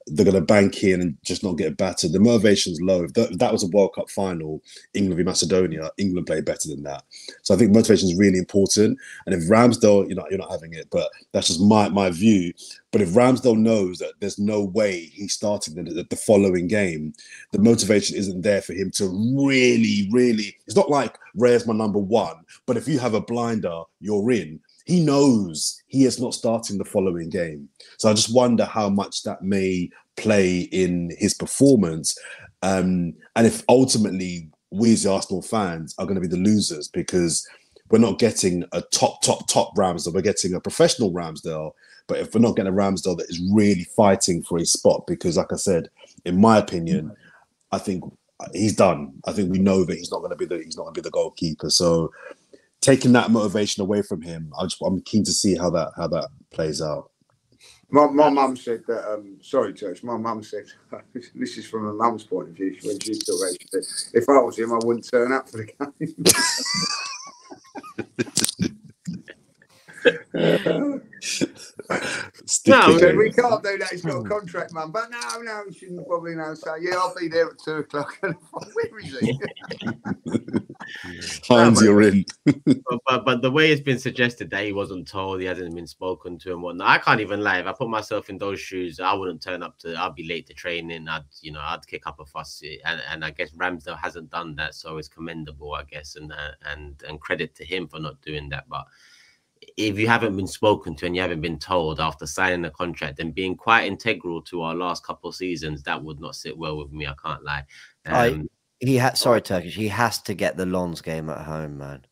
Speaker 3: They're going to bank in and just not get battered. The motivation's low. If that was a World Cup final, England v Macedonia, England played better than that. So I think motivation is really important. And if Ramsdale, you're not having it, but that's just my view. But if Ramsdale knows that there's no way he's starting the following game, the motivation isn't there for him to really, it's not like Raya's my number 1, but if you have a blinder, you're in. He knows he is not starting the following game. So I just wonder how much that may play in his performance. And if ultimately we as the Arsenal fans are going to be the losers, because we're not getting a top Ramsdale, we're getting a professional Ramsdale. But if we're not getting a Ramsdale that is really fighting for his spot, because like I said, in my opinion, I think he's done. I think we know that he's not going to be the goalkeeper. So taking that motivation away from him, I'm keen to see how that plays out.
Speaker 2: My mum said that. Sorry, Church. My mum said this is from her mum's point of view. When she took it, she said, "If I was him, I wouldn't turn up for the game."
Speaker 1: No,
Speaker 2: we can't do that. He's got a contract, Mum. But no, he shouldn't probably now say, "Yeah, I'll be there at 2:00." Where is he?
Speaker 3: Hines, you're in.
Speaker 1: but the way it's been suggested that he wasn't told, he hasn't been spoken to and whatnot, I can't even lie. If I put myself in those shoes, I wouldn't turn up I'd be late to training. I'd kick up a fuss, and I guess Ramsdale hasn't done that, so it's commendable, I guess, and credit to him for not doing that. But if you haven't been spoken to and you haven't been told after signing the contract and being quite integral to our last couple of seasons, that would not sit well with me. I can't lie.
Speaker 4: Sorry, Turkish. He has to get the Lons game at home, man.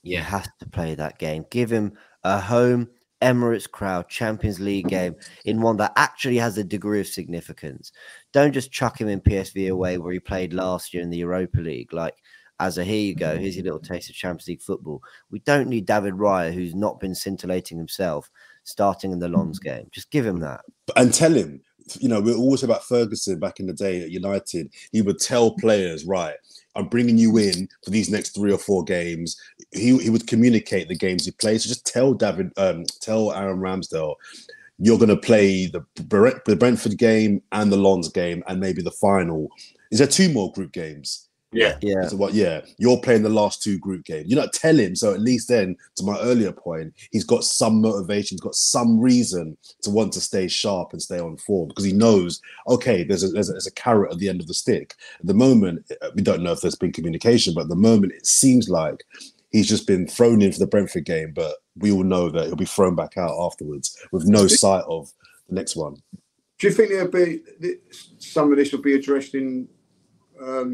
Speaker 4: Yeah. He has to play that game. Give him a home Emirates crowd Champions League game in one that actually has a degree of significance. Don't just chuck him in PSV away where he played last year in the Europa League. Like, here you go. Here's your little taste of Champions League football. We don't need David Raya, who's not been scintillating himself, starting in the Lons game. Just give him that.
Speaker 3: And tell him, you know, we're always about Ferguson back in the day at United. He would tell players, right, I'm bringing you in for these next 3 or 4 games. He would communicate the games he plays. So just tell Aaron Ramsdale, you're going to play the Brentford game and the Lens game and maybe the final. Is there 2 more group games?
Speaker 1: Yeah.
Speaker 3: You're playing the last 2 group games. You're not telling him, so at least then, to my earlier point, he's got some motivation, he's got some reason to want to stay sharp and stay on form because he knows, okay, there's a carrot at the end of the stick. At the moment, we don't know if there's been communication, but at the moment, it seems like he's just been thrown in for the Brentford game, but we all know that he'll be thrown back out afterwards with no sight of the next one.
Speaker 2: Do you think there'll be some of this will be addressed in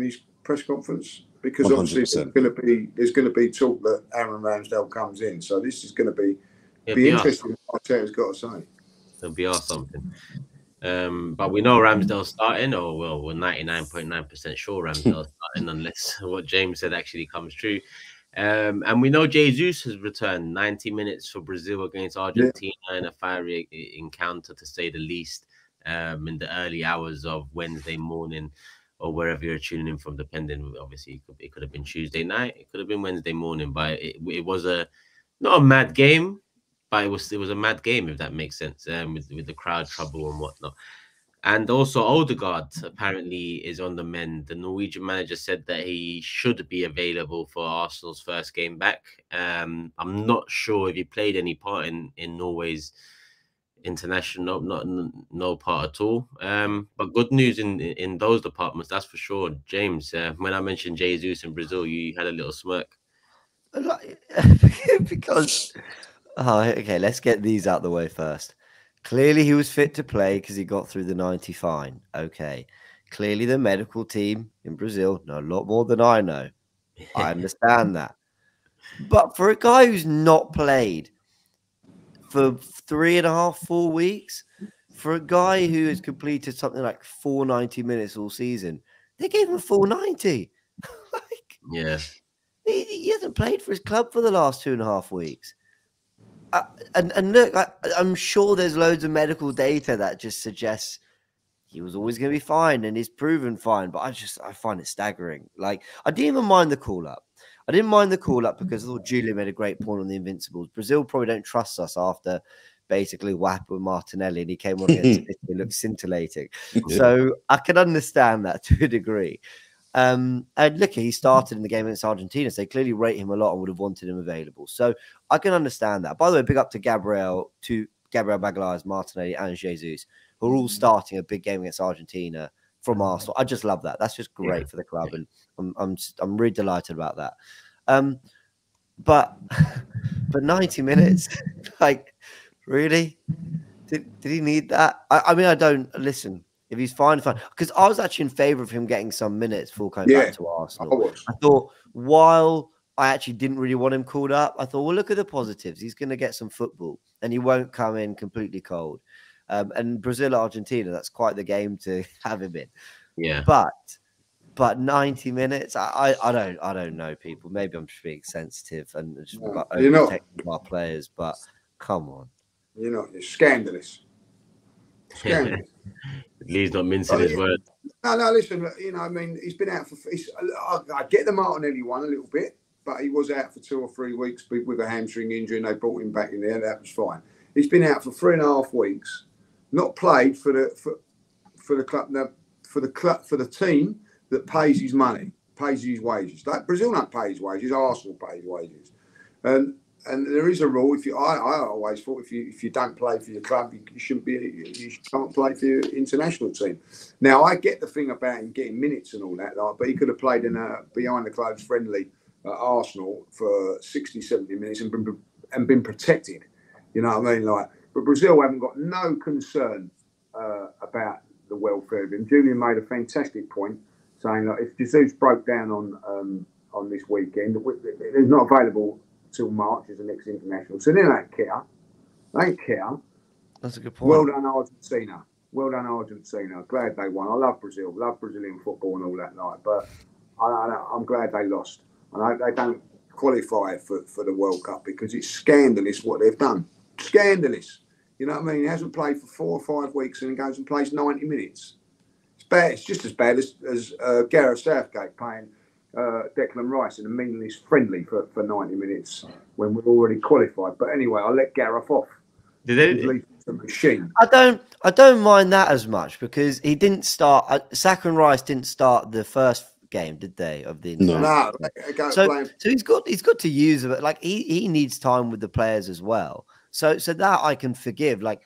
Speaker 2: his press conference? Because 100%. Obviously there's going to be talk that Aaron Ramsdale comes in, so this is going to be interesting. What Arteta's got to say.
Speaker 1: It'll be asked something. But we know Ramsdale's starting, or well, we're 99.9% sure Ramsdale's starting, unless what James said actually comes true. And we know Jesus has returned 90 minutes for Brazil against Argentina in a fiery encounter, to say the least, in the early hours of Wednesday morning, or wherever you're tuning in from, depending. Obviously, it could have been Tuesday night, it could have been Wednesday morning, but it was not a mad game, but it was a mad game, if that makes sense, with the crowd trouble and whatnot. And also Odegaard apparently is on the mend. The Norwegian manager said that he should be available for Arsenal's first game back. I'm not sure if he played any part in Norway's international, no part at all. But good news in those departments, that's for sure. James, when I mentioned Jesus in Brazil, you had a little smirk.
Speaker 4: Because okay, let's get these out the way first. Clearly, he was fit to play because he got through the 90 fine. Okay. Clearly, the medical team in Brazil know a lot more than I know. I understand that. But for a guy who's not played for 3.5, 4 weeks, for a guy who has completed something like 490 minutes all season, they gave him a full 90.
Speaker 1: Yeah.
Speaker 4: He hasn't played for his club for the last 2.5 weeks. And look, I'm sure there's loads of medical data that just suggests he was always going to be fine and he's proven fine. But I find it staggering. Like, I didn't even mind the call up. I didn't mind the call up because I thought Julia made a great point on the Invincibles. Brazil probably don't trust us after basically what happened with Martinelli, and he came on against City and looked scintillating. So I can understand that to a degree. And look, he started in the game against Argentina, so they clearly rate him a lot and would have wanted him available. So I can understand that. By the way, big up to Gabriel Magalhaes, Martinelli, and Jesus, who are all starting a big game against Argentina from Arsenal. I just love that. That's just great for the club, and I'm really delighted about that. But 90 minutes, like, really? Did he need that? I mean, I don't listen. If he's fine. Because I was actually in favour of him getting some minutes before coming back to Arsenal. I thought, while I actually didn't really want him called up, I thought, well, look at the positives. He's going to get some football and he won't come in completely cold. And Brazil, Argentina, that's quite the game to have him in.
Speaker 1: Yeah.
Speaker 4: But 90 minutes, I don't know, people. Maybe I'm just being sensitive and just overprotecting our players, but come on.
Speaker 2: It's scandalous. Scandalous.
Speaker 1: Lee's not mincing his words.
Speaker 2: No, listen, I mean, he's been out for... I get the Martinelli one a little bit, but he was out for 2 or 3 weeks with a hamstring injury and they brought him back in there. That was fine. He's been out for 3.5 weeks, not played for the club, for the team that pays his money, pays his wages. Like, Brazil don't pay his wages, Arsenal pays wages. And there is a rule. I always thought if you don't play for your club, you can't play for your international team. Now I get the thing about him getting minutes and all that, but he could have played in a behind the clothes friendly at Arsenal for 60, 70 minutes and been protected. You know what I mean? But Brazil haven't got no concern about the welfare of him. Julian made a fantastic point, saying that if Jesus broke down on this weekend, it's not available till March is the next international. So they don't care. They don't care.
Speaker 4: That's a good point.
Speaker 2: Well done, Argentina. Well done, Argentina. Glad they won. I love Brazil. Love Brazilian football and all that night. But I'm glad they lost. And they don't qualify for the World Cup because it's scandalous what they've done. Scandalous. You know what I mean? He hasn't played for 4 or 5 weeks and he goes and plays 90 minutes. It's bad. It's just as bad as Gareth Southgate playing Declan Rice in a meaningless friendly for 90 minutes when we're already qualified. But anyway, I'll let Gareth off.
Speaker 1: Did
Speaker 2: the machine.
Speaker 4: I don't mind that as much because he didn't start. Saka and Rice didn't start the first game, did they? Of the
Speaker 2: no.
Speaker 4: So he's got to use it. Like he needs time with the players as well. So that I can forgive. Like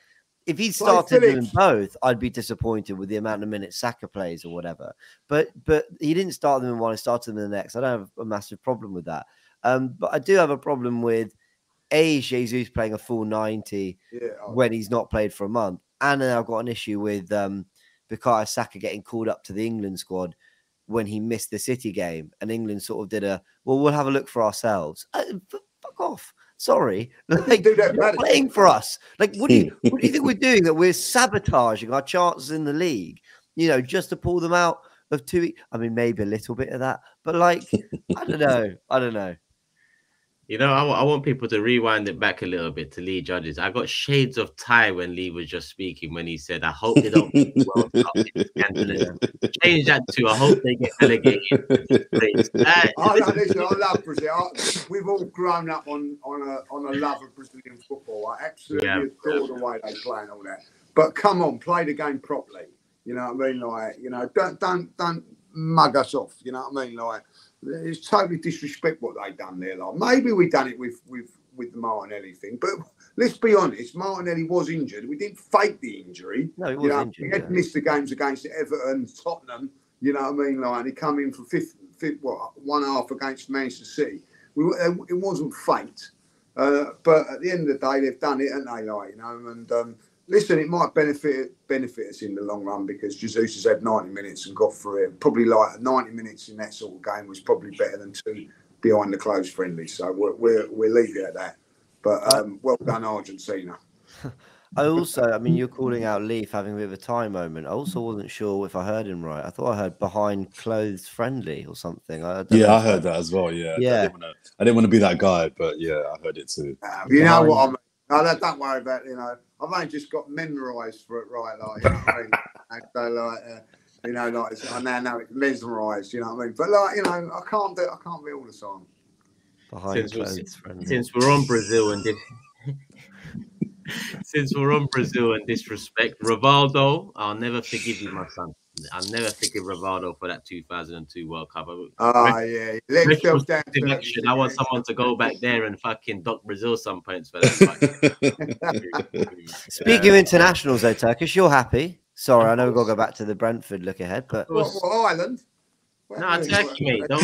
Speaker 4: if he started doing both, I'd be disappointed with the amount of minutes Saka plays or whatever. But he didn't start them in one. He started them in the next. I don't have a massive problem with that. But I do have a problem with Jesus playing a full 90 when he's not played for a month. And then I've got an issue with Bukayo Saka getting called up to the England squad when he missed the City game. And England sort of did we'll have a look for ourselves. Fuck off. Sorry. Like, you're playing for us. Like, what do you think we're doing? That we're sabotaging our chances in the league, just to pull them out of 2 I mean, maybe a little bit of that. But, like, I don't know.
Speaker 1: I want people to rewind it back a little bit to Lee Judges. I got shades of Ty when Lee was just speaking when he said, I hope they don't get the World Cup in scandalism. Change that to, I hope they get relegated.
Speaker 2: I love Brazil. We've all grown up on a love of Brazilian football. I absolutely adore the way they play and all that. But come on, play the game properly. You know what I mean? Like, don't mug us off. You know what I mean? Like, it's totally disrespect what they done there. Like maybe we done it with the Martinelli thing, but let's be honest. Martinelli was injured. We didn't fake the injury.
Speaker 4: No, he was injured.
Speaker 2: He had missed the games against Everton, Tottenham. You know what I mean? Like, and he come in for fifth, one half against Manchester City. It wasn't faked. But at the end of the day, they've done it, haven't they? Like, and listen, it might benefit us in the long run because Jesus has had 90 minutes and got through it. Probably like 90 minutes in that sort of game was probably better than 2 behind the closed friendlies. So we'll leave it at that. But well done, Argentina.
Speaker 4: You're calling out Leaf having a bit of a tie moment. I also wasn't sure if I heard him right. I thought I heard behind clothes friendly or something. I
Speaker 3: heard that as well. Yeah. I didn't want to be that guy, but yeah, I heard it too.
Speaker 2: You know what I mean? No, don't worry about it. I've only just got memorised for it, right? Like, you know what I mean? And so, I now know it's mesmerised. You know what I mean? But I can't do it all the time.
Speaker 4: Behind clothes friendly.
Speaker 1: Since we're on Brazil and disrespect, Rivaldo, I'll never forgive you, my son. I'll never forgive Rivaldo for that 2002 World Cup.
Speaker 2: Yeah.
Speaker 1: I want someone to go back there and fucking dock Brazil some points for that.
Speaker 4: Speaking of internationals, though, Turkish, you're happy. Sorry, I know we've got to go back to the Brentford look ahead, but
Speaker 2: what Ireland?
Speaker 1: No, Turkey, mate. Don't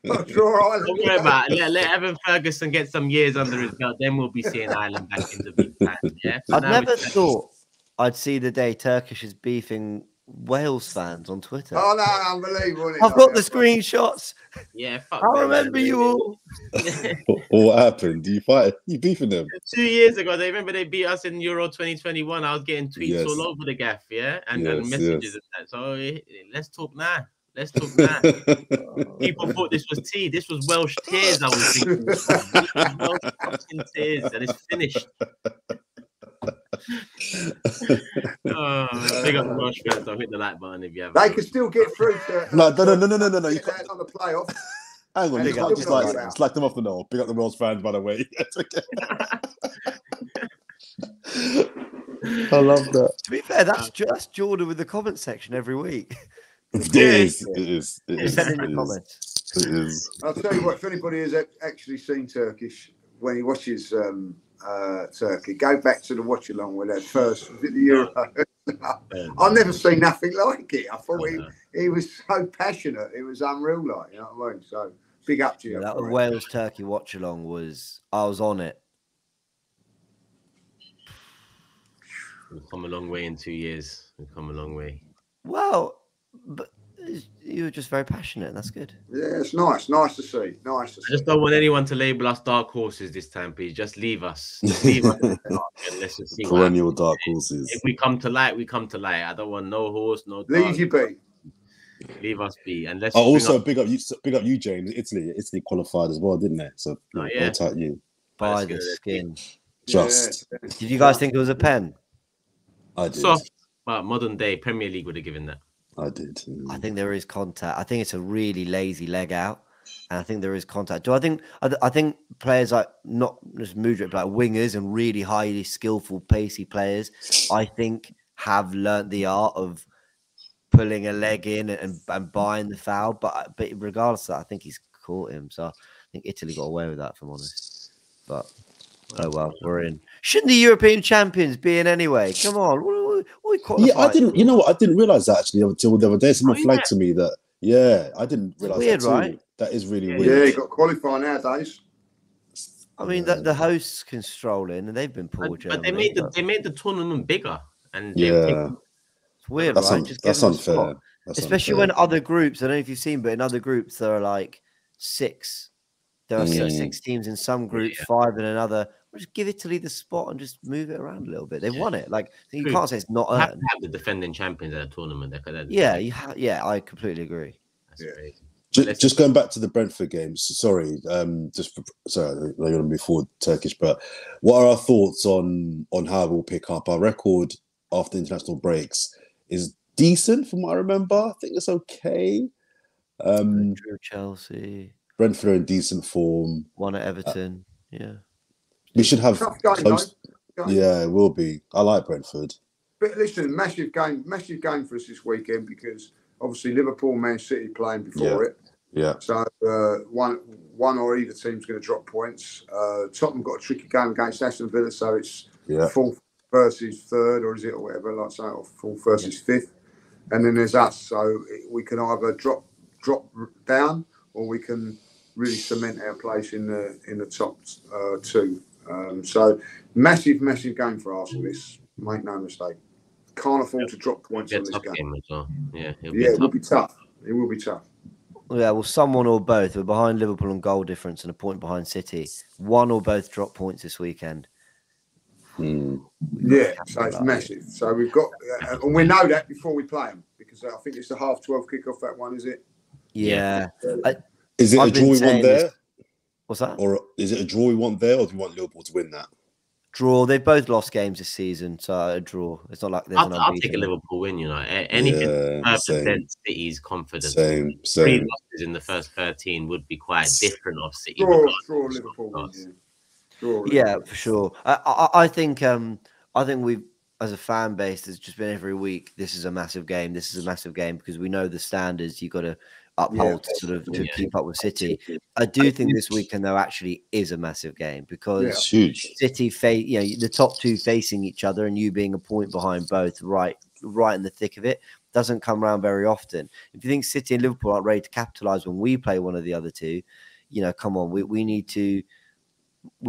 Speaker 1: worry about it. Let Evan Ferguson get some years under his belt. Then we'll be seeing Ireland back in the big time. Yeah.
Speaker 4: I'd never thought I'd see the day Turkish is beefing Wales fans on Twitter.
Speaker 2: Oh no, unbelievable!
Speaker 4: I've got the screenshots.
Speaker 1: Yeah,
Speaker 4: I remember you all.
Speaker 3: What happened? You beefing them?
Speaker 1: 2 years ago, they beat us in Euro 2021. I was getting tweets all over the gaff, and messages and that. So let's talk now. People thought this was tea. This was Welsh tears. I was thinking, Welsh tears, and it's finished. Big up the Welsh fans. Don't hit the like button if you have.
Speaker 2: They can still get through to.
Speaker 3: No.
Speaker 2: You can't on the playoff.
Speaker 3: Hang on, you can't just slack them off the note. Big up the Welsh fans, by the way. I love that.
Speaker 4: To be fair, that's Jordan with the comment section every week.
Speaker 3: It is.
Speaker 4: Send in the comments.
Speaker 3: It is.
Speaker 2: I'll tell you what. If anybody has actually seen Turkish when he watches Turkey, go back to the watch along with that first the Euro. I've never seen nothing like it. I thought he was so passionate. It was unreal, like, you know what I mean? So big up to you.
Speaker 4: That Wales Turkey watch along I was on it.
Speaker 1: We've come a long way in 2 years. We've come a long way.
Speaker 4: Well, but you were just very passionate. That's good.
Speaker 2: Yeah, it's nice. Nice to see. I
Speaker 1: just don't want anyone to label us dark horses this time, please. Just leave us. Just leave us in the dark and let's just see.
Speaker 3: Perennial dark horses.
Speaker 1: If we come to light, we come to light. I don't want no horse, no dark.
Speaker 2: Leave you be.
Speaker 1: Leave us be. And let's
Speaker 3: also big up you, James. Italy qualified as well, didn't they? So well tight you.
Speaker 4: By the skin.
Speaker 3: Just.
Speaker 2: Yeah.
Speaker 4: Did you guys think it was a pen?
Speaker 3: I did.
Speaker 1: Soft, but modern day Premier League would have given that.
Speaker 3: I did.
Speaker 4: I think there is contact. I think it's a really lazy leg out, and I think there is contact. Do I think? I think players like not just Mudryk, but like wingers and really highly skillful, pacey players, I think have learnt the art of pulling a leg in and buying the foul. But regardless of that, I think he's caught him. So I think Italy got away with that, if I'm honest. But oh well, we're in. Shouldn't the European champions be in anyway? Come on, we qualified.
Speaker 3: Yeah, I didn't. You know what? I didn't realize that actually until the other day. Someone flagged to me that. Yeah, I didn't realize
Speaker 4: weird,
Speaker 3: that too.
Speaker 4: right?
Speaker 3: That is really
Speaker 2: Yeah,
Speaker 3: weird.
Speaker 2: you got to qualify nowadays.
Speaker 4: I mean, the hosts can stroll in, and they've been poor.
Speaker 1: But they made the tournament bigger, and
Speaker 3: yeah,
Speaker 4: it's weird,
Speaker 3: that's
Speaker 4: right? Just
Speaker 3: that's unfair. That's
Speaker 4: especially
Speaker 3: unfair.
Speaker 4: when other groups. I don't know if you've seen, but in other groups there are like 6. There are 6 teams in some groups, 5 in another. We'll just give Italy the spot and just move it around a little bit. They've won it. Like you can't say it's not
Speaker 1: you have
Speaker 4: earned.
Speaker 1: to have the defending champions at a tournament.
Speaker 4: Yeah, I completely agree.
Speaker 1: That's crazy.
Speaker 3: Just going back to the Brentford games. Sorry, I'm going to move forward Turkish, but what are our thoughts on how we'll pick up? Our record after international breaks is decent, from what I remember. I think it's okay.
Speaker 4: Drew Chelsea,
Speaker 3: Brentford are in decent form.
Speaker 4: Won at Everton. Yeah,
Speaker 3: we should have
Speaker 2: close.
Speaker 3: Yeah, it will be. I like Brentford.
Speaker 2: But listen, massive game for us this weekend because obviously Liverpool, Man City playing before it.
Speaker 3: Yeah.
Speaker 2: So one or either team's going to drop points. Tottenham got a tricky game against Aston Villa, so it's 4th versus 3rd, or is it, or whatever, like say, or 4th versus 5th. And then there's us, so we can either drop down or we can really cement our place in the top 2. So massive game for Arsenal. This, make no mistake. Can't afford to drop points on this game.
Speaker 1: As well. Yeah,
Speaker 2: it will be tough. It will be tough.
Speaker 4: Yeah, well, someone or both. We're behind Liverpool on goal difference and a point behind City. One or both drop points this weekend.
Speaker 2: Yeah, so it's massive. So we've got, and we know that before we play them because I think it's the 12:30 kickoff. That one, is it?
Speaker 4: Yeah.
Speaker 3: Is it a draw we want there?
Speaker 4: What's that?
Speaker 3: Or is it a draw we want there, or do we want Liverpool to win that?
Speaker 4: Draw. They've both lost games this season, so a draw. It's not like there's an
Speaker 1: I'll take a Liverpool win. You know, anything to represent City's confidence.
Speaker 3: Same.
Speaker 1: 3 losses in the first 13 would be quite different of City.
Speaker 2: Draw Liverpool wins.
Speaker 4: Yeah, for sure. I think we've, as a fan base, it's just been every week. This is a massive game. This is a massive game because we know the standards you got to uphold to keep up with City. I do think this weekend though actually is a massive game because City the top 2 facing each other and you being a point behind both, right in the thick of it, doesn't come around very often. If you think City and Liverpool aren't ready to capitalize when we play one of the other two, come on, we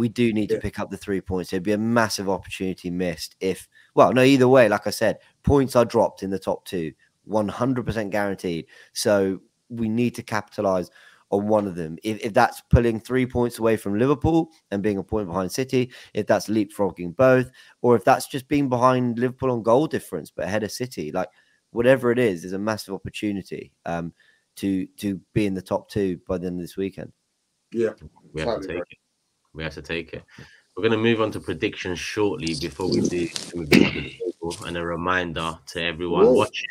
Speaker 4: do need to pick up the 3 points. There'd be a massive opportunity missed either way, like I said, points are dropped in the top 2, 100% guaranteed. So we need to capitalize on one of them. If that's pulling 3 points away from Liverpool and being a point behind City, if that's leapfrogging both, or if that's just being behind Liverpool on goal difference but ahead of City, like whatever it is, there's a massive opportunity to be in the top 2 by the end of this weekend.
Speaker 2: Yeah,
Speaker 1: we have to take it. We have to take it. We're going to move on to predictions shortly before we do move on to the table. And a reminder to everyone watching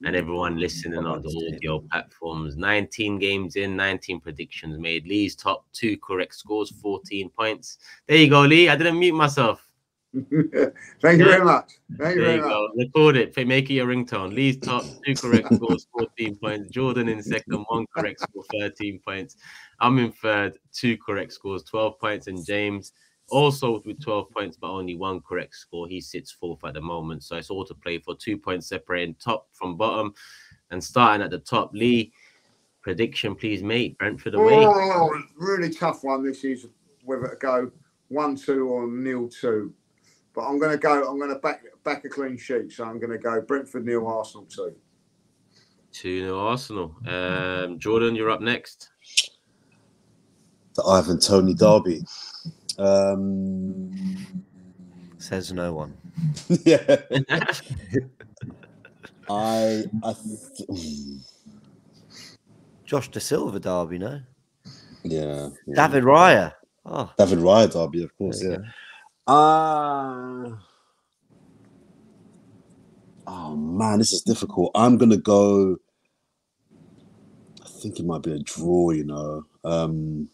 Speaker 1: and everyone listening on the audio platforms. 19 games in, 19 predictions made. Lee's top 2 correct scores, 14 points. There you go, Lee. I didn't mute myself.
Speaker 2: Thank you very much. Thank you very much.
Speaker 1: Record it. Make it your ringtone. Lee's top 2 correct scores, 14 points. Jordan in second, 1 correct score, 13 points. I'm in third, 2 correct scores, 12 points. And James also with 12 points, but only 1 correct score. He sits 4th at the moment. So it's all to play for, 2 points separating top from bottom. And starting at the top, Lee, prediction, please, mate. Brentford away.
Speaker 2: Oh, really tough one. This is whether to go 1-2 or 0-2. But I'm going to back a clean sheet. So I'm going to go Brentford 0, Arsenal 2.
Speaker 1: 2-0 Arsenal. Jordan, you're up next.
Speaker 3: The Ivan Toney derby.
Speaker 4: Says no one.
Speaker 3: Yeah.
Speaker 4: Josh De Silva derby, no?
Speaker 3: Yeah.
Speaker 4: David Raya. Oh,
Speaker 3: David Raya derby, of course. Yeah. Oh man, this is difficult. I'm gonna go. I think it might be a draw. You know, I'm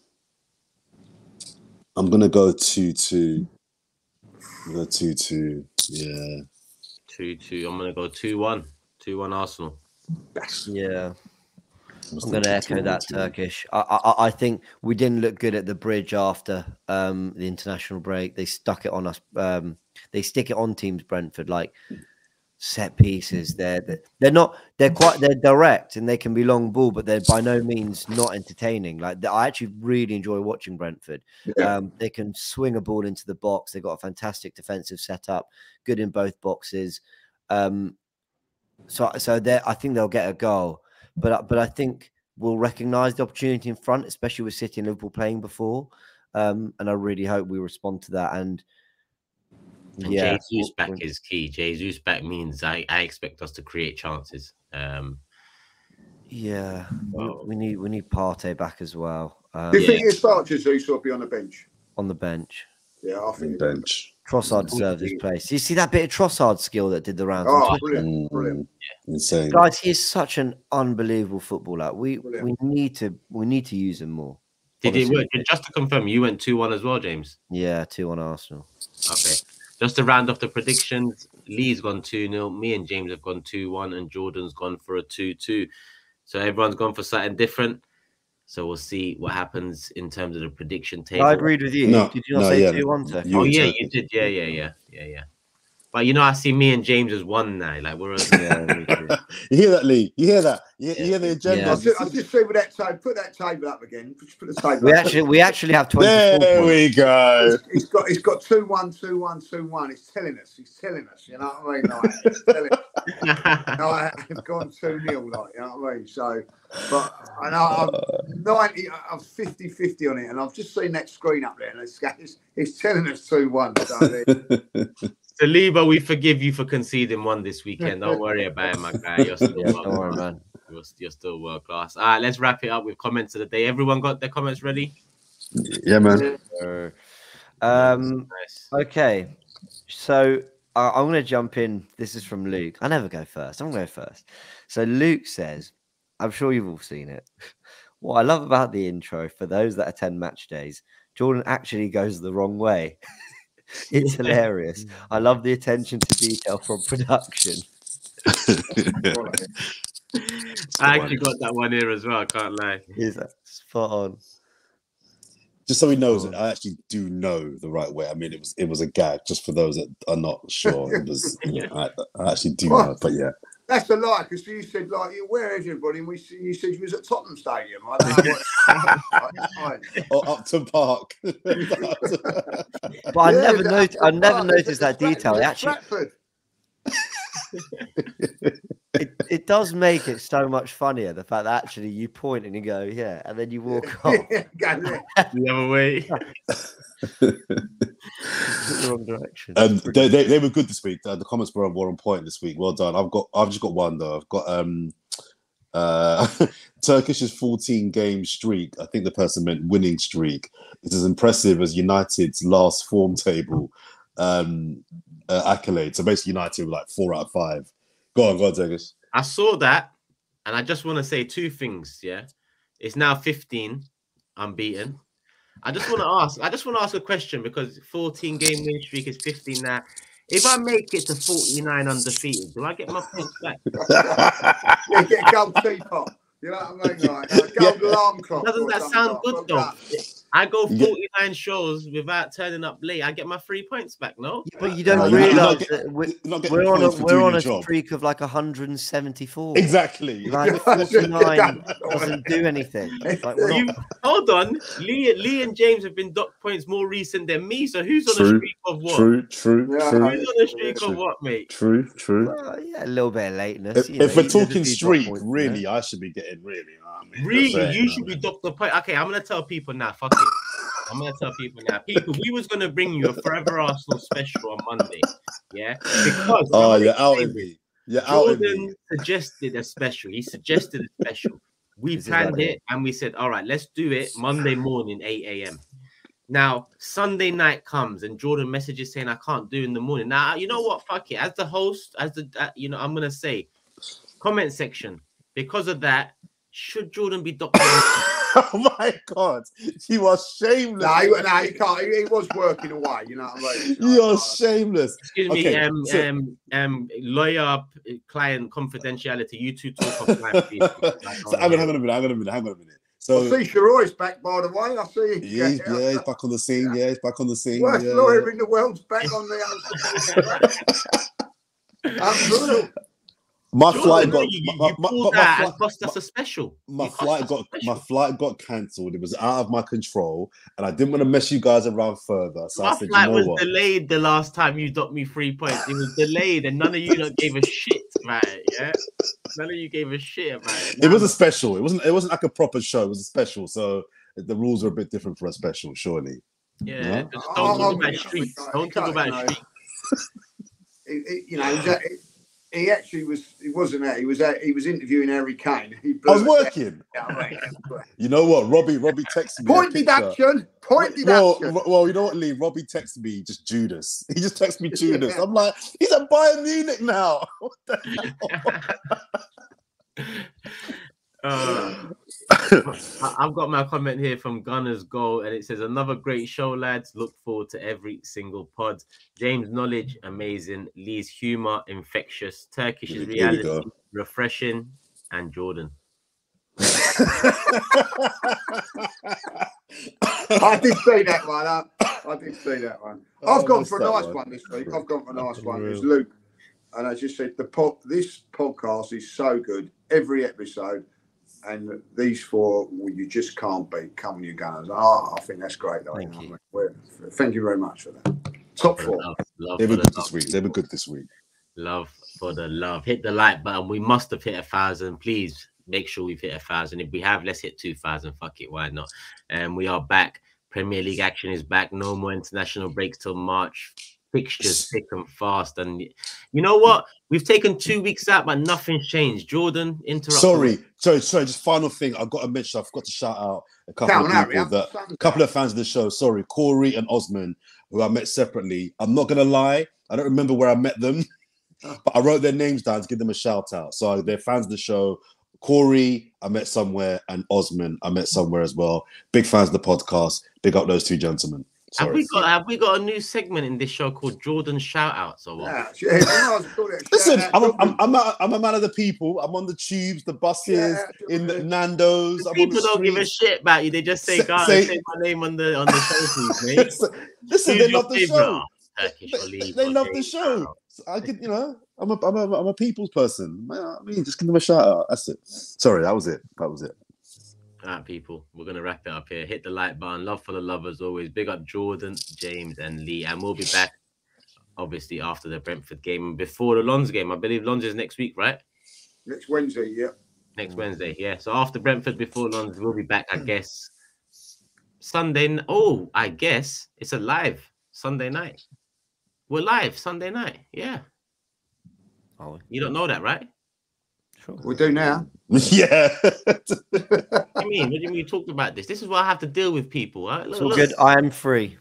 Speaker 3: gonna go 2-2. Go 2-2. Yeah.
Speaker 1: 2-2. I'm gonna go 2-1. 2-1 Arsenal.
Speaker 4: Yeah. I'm going to echo that, Turkish. I think we didn't look good at the bridge after the international break. They stuck it on us. They stick it on teams, Brentford, like set pieces. They're direct and they can be long ball, but they're by no means not entertaining. Like I actually really enjoy watching Brentford.
Speaker 2: Yeah.
Speaker 4: They can swing a ball into the box. They've got a fantastic defensive setup, good in both boxes. So I think they'll get a goal. But I think we'll recognise the opportunity in front, especially with City and Liverpool playing before. And I really hope we respond to that. And yeah,
Speaker 1: Jesus back is key. Jesus back means I expect us to create chances.
Speaker 4: Yeah, we need Partey back as well.
Speaker 2: Do you think he'll start Jesus or be on the bench?
Speaker 4: On the bench.
Speaker 2: Yeah, I think
Speaker 3: bench.
Speaker 4: Trossard deserves his place. You see that bit of Trossard skill that did the rounds?
Speaker 2: Oh, brilliant.
Speaker 3: Insane.
Speaker 4: Guys, he is such an unbelievable footballer. We need to use him more.
Speaker 1: Did it work? Just to confirm, you went 2-1 as well, James?
Speaker 4: Yeah, 2-1 Arsenal.
Speaker 1: Okay. Just to round off the predictions, Lee's gone 2-0. Me and James have gone 2-1, and Jordan's gone for a 2-2. So everyone's gone for something different. So we'll see what happens in terms of the prediction table.
Speaker 4: I agreed with you.
Speaker 3: No,
Speaker 4: did you not say 2-1?
Speaker 1: Oh yeah, you did. Yeah. But you know, I see me and James as one now. Like we're.
Speaker 3: You hear that, Lee? You hear that? You hear the agenda?
Speaker 2: Yeah. I'll just see with that table. Put that table up again. Just put the table.
Speaker 4: We actually have 24
Speaker 3: There
Speaker 4: points.
Speaker 3: we go.
Speaker 2: He's got 2-1, 2-1, 2-1. He's telling us. You know what I mean? Like, he's telling us. I've gone 2-0. Like, you know what I mean? So, but I know I'm 50-50 on it, and I've just seen that screen up there, and it's telling us 2-1.
Speaker 1: So, Liba, we forgive you for conceding one this weekend. Don't worry about it, my guy. You're still
Speaker 4: don't worry, man.
Speaker 1: You're still world class. All right, let's wrap it up with comments of the day. Everyone got their comments ready?
Speaker 3: Yeah, man.
Speaker 1: Nice.
Speaker 4: Okay, so I'm going to jump in. This is from Luke. I never go first. I'm going to go first. So Luke says, I'm sure you've all seen it. What I love about the intro, for those that attend match days, Jordan actually goes the wrong way. It's hilarious. I love the attention to detail from production.
Speaker 1: I actually got that one here as well. I can't lie.
Speaker 4: Is that spot on?
Speaker 3: Just so he knows it, I actually do know the right way. I mean, it was a gag. Just for those that are not sure, it was. I actually do know, but yeah.
Speaker 2: That's a lie, because you said, like, where is everybody? And you said you was at Tottenham Stadium. I don't know
Speaker 3: Or Upton Park.
Speaker 4: But I never noticed that detail. It does make it so much funnier, the fact that actually you point and you go, yeah, and then you walk off.
Speaker 1: The other way.
Speaker 4: The wrong direction.
Speaker 3: They were good this week. The comments were on point this week. Well done. I've just got one though. I've got Turkish's 14-game streak. I think the person meant winning streak. It's as impressive as United's last form table accolade. So basically, United were like 4 out of 5. Go on, Turkish.
Speaker 1: I saw that, and I just want to say two things. Yeah, it's now 15 unbeaten. I just want to ask a question, because 14-game win streak is 15 now. If I make it to 49 undefeated, do I get my points back?
Speaker 2: You get a gold teapot. You know what I mean? Like a gold alarm clock.
Speaker 1: Doesn't that sound good though? I go 49 shows without turning up late. I get my 3 points back, no?
Speaker 4: But you don't realise that we're on a streak of like 174.
Speaker 3: Exactly.
Speaker 4: Like 49 doesn't do anything. Like
Speaker 1: hold on. Lee and James have been docked points more recent than me. So who's on a streak of what?
Speaker 3: True.
Speaker 1: Who's on a streak of what, mate?
Speaker 3: True.
Speaker 4: Well, yeah, a little bit of lateness.
Speaker 3: If we're talking streak, really, I should be getting really.
Speaker 1: Really, you should be docked the point. Okay, I'm gonna tell people now. Fuck it. I'm gonna tell people now. People, we was gonna bring you a Fourever Arsenal special on Monday. Yeah, because
Speaker 3: you're out in me.
Speaker 1: Jordan suggested a special. He suggested a special. We planned it and we said, all right, let's do it Monday morning, 8 a.m. Now, Sunday night comes and Jordan messages saying, I can't do in the morning. Now, you know what? Fuck it. As the host, I'm going to say, comment section, because of that, should Jordan be doctored?
Speaker 3: Oh my God, you are shameless.
Speaker 2: No, he can't. He was working away. You know what I mean?
Speaker 3: You are shameless.
Speaker 1: Excuse me, lawyer, client confidentiality. You two talk offline, please.
Speaker 3: So hang on a minute. So
Speaker 2: I see Sharoy's back, by the way. I see.
Speaker 3: He's back on the scene. Yeah, he's back on the scene.
Speaker 2: Worst lawyer in the world's back on the Unreal.
Speaker 3: My
Speaker 1: Jordan,
Speaker 3: flight got
Speaker 1: cost us a special.
Speaker 3: My flight got cancelled. It was out of my control, and I didn't want to mess you guys around further. So
Speaker 1: my
Speaker 3: I said,
Speaker 1: flight
Speaker 3: you know
Speaker 1: was
Speaker 3: what?
Speaker 1: delayed the last time you docked me 3 points. It was delayed, and none of you gave a shit about it. Yeah, none of you gave a shit about it.
Speaker 3: It was a special. It wasn't like a proper show. It was a special. So the rules are a bit different for a special, surely.
Speaker 1: Yeah, just don't talk about streets. Don't talk about streets.
Speaker 2: You know. He actually was. He wasn't there. He was interviewing Harry Kane.
Speaker 3: I was working. You know what? Robbie texted me.
Speaker 2: Point deduction.
Speaker 3: Well, you know what, Lee? Robbie texted me just Judas. He just texted me Judas. I'm like, he's at Bayern Munich now. What the hell?
Speaker 1: I've got my comment here from Gunner's Goal, and it says, another great show, lads. Look forward to every single pod. James' knowledge, amazing. Lee's humor, infectious. Turkish's reality, refreshing. And Jordan.
Speaker 2: I did see that one. I did see that one. I've gone for a nice one this week. I've gone for a nice one. It's Luke. And I just said, this podcast is so good. Every episode. And these four, you just can't beat. Come on, you Gunners. I think that's great.
Speaker 4: Thank you.
Speaker 2: Thank you very much for that. Top four.
Speaker 3: They were good this week. They were good this week.
Speaker 1: Love for the love. Hit the like button. We must have hit 1,000. Please make sure we've hit 1,000. If we have, let's hit 2,000. Fuck it, why not? And we are back. Premier League action is back. No more international breaks till March. Fixtures thick and fast. And you know what? We've taken 2 weeks out, but nothing's changed. Jordan, interrupt.
Speaker 3: Sorry. Just final thing. I've got to mention. I forgot to shout out a couple of fans of the show. Sorry, Corey and Osman, who I met separately. I'm not gonna lie. I don't remember where I met them, but I wrote their names down to give them a shout out. So they're fans of the show. Corey, I met somewhere, and Osman, I met somewhere as well. Big fans of the podcast. Big up those two gentlemen. Sorry.
Speaker 1: Have we got a new segment in this show called Jordan Shoutouts or what?
Speaker 3: Listen, I'm a man of the people. I'm on the tubes, the buses, in the Nando's.
Speaker 1: People don't give a shit about you. They just say, "God, say my name on the show, please, mate."
Speaker 3: Listen, they love the show. They love the show. I could, I'm a people's person. I mean, just give them a shout out. That's it. Sorry, that was it.
Speaker 1: All right, people, we're going to wrap it up here. Hit the like button. Love for the love as always. Big up Jordan, James, and Lee. And we'll be back, obviously, after the Brentford game and before the Lons game. I believe Lons is next week, right?
Speaker 2: Next Wednesday, yeah.
Speaker 1: Next Wednesday, yeah. So after Brentford, before Lons, we'll be back, I guess, Sunday. Oh, I guess it's a live Sunday night. We're live Sunday night, yeah. Oh, you don't know that, right?
Speaker 2: Sure. We do now.
Speaker 3: Yeah.
Speaker 1: What do you mean you talked about this? This is why I have to deal with people. Right?
Speaker 4: It's all good. I am free.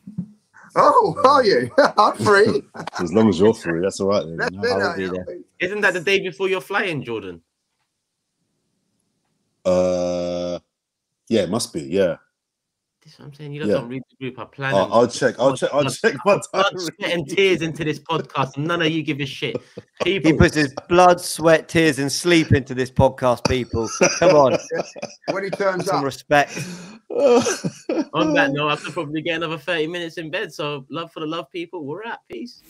Speaker 2: Oh, are you? I'm free.
Speaker 3: As long as you're free, that's all right. Then.
Speaker 1: Isn't that the day before you're flying, Jordan?
Speaker 3: Yeah, it must be. Yeah.
Speaker 1: This is what I'm saying. You don't read the group. I plan.
Speaker 3: I'll check my
Speaker 1: blood, sweat, and tears into this podcast. None of you give a shit. People.
Speaker 4: He puts his blood, sweat, tears, and sleep into this podcast. People, come on.
Speaker 2: When he turns
Speaker 4: some
Speaker 2: up,
Speaker 4: respect.
Speaker 1: On that note, I could probably get another 30 minutes in bed. So, love for the love, people. We're at peace.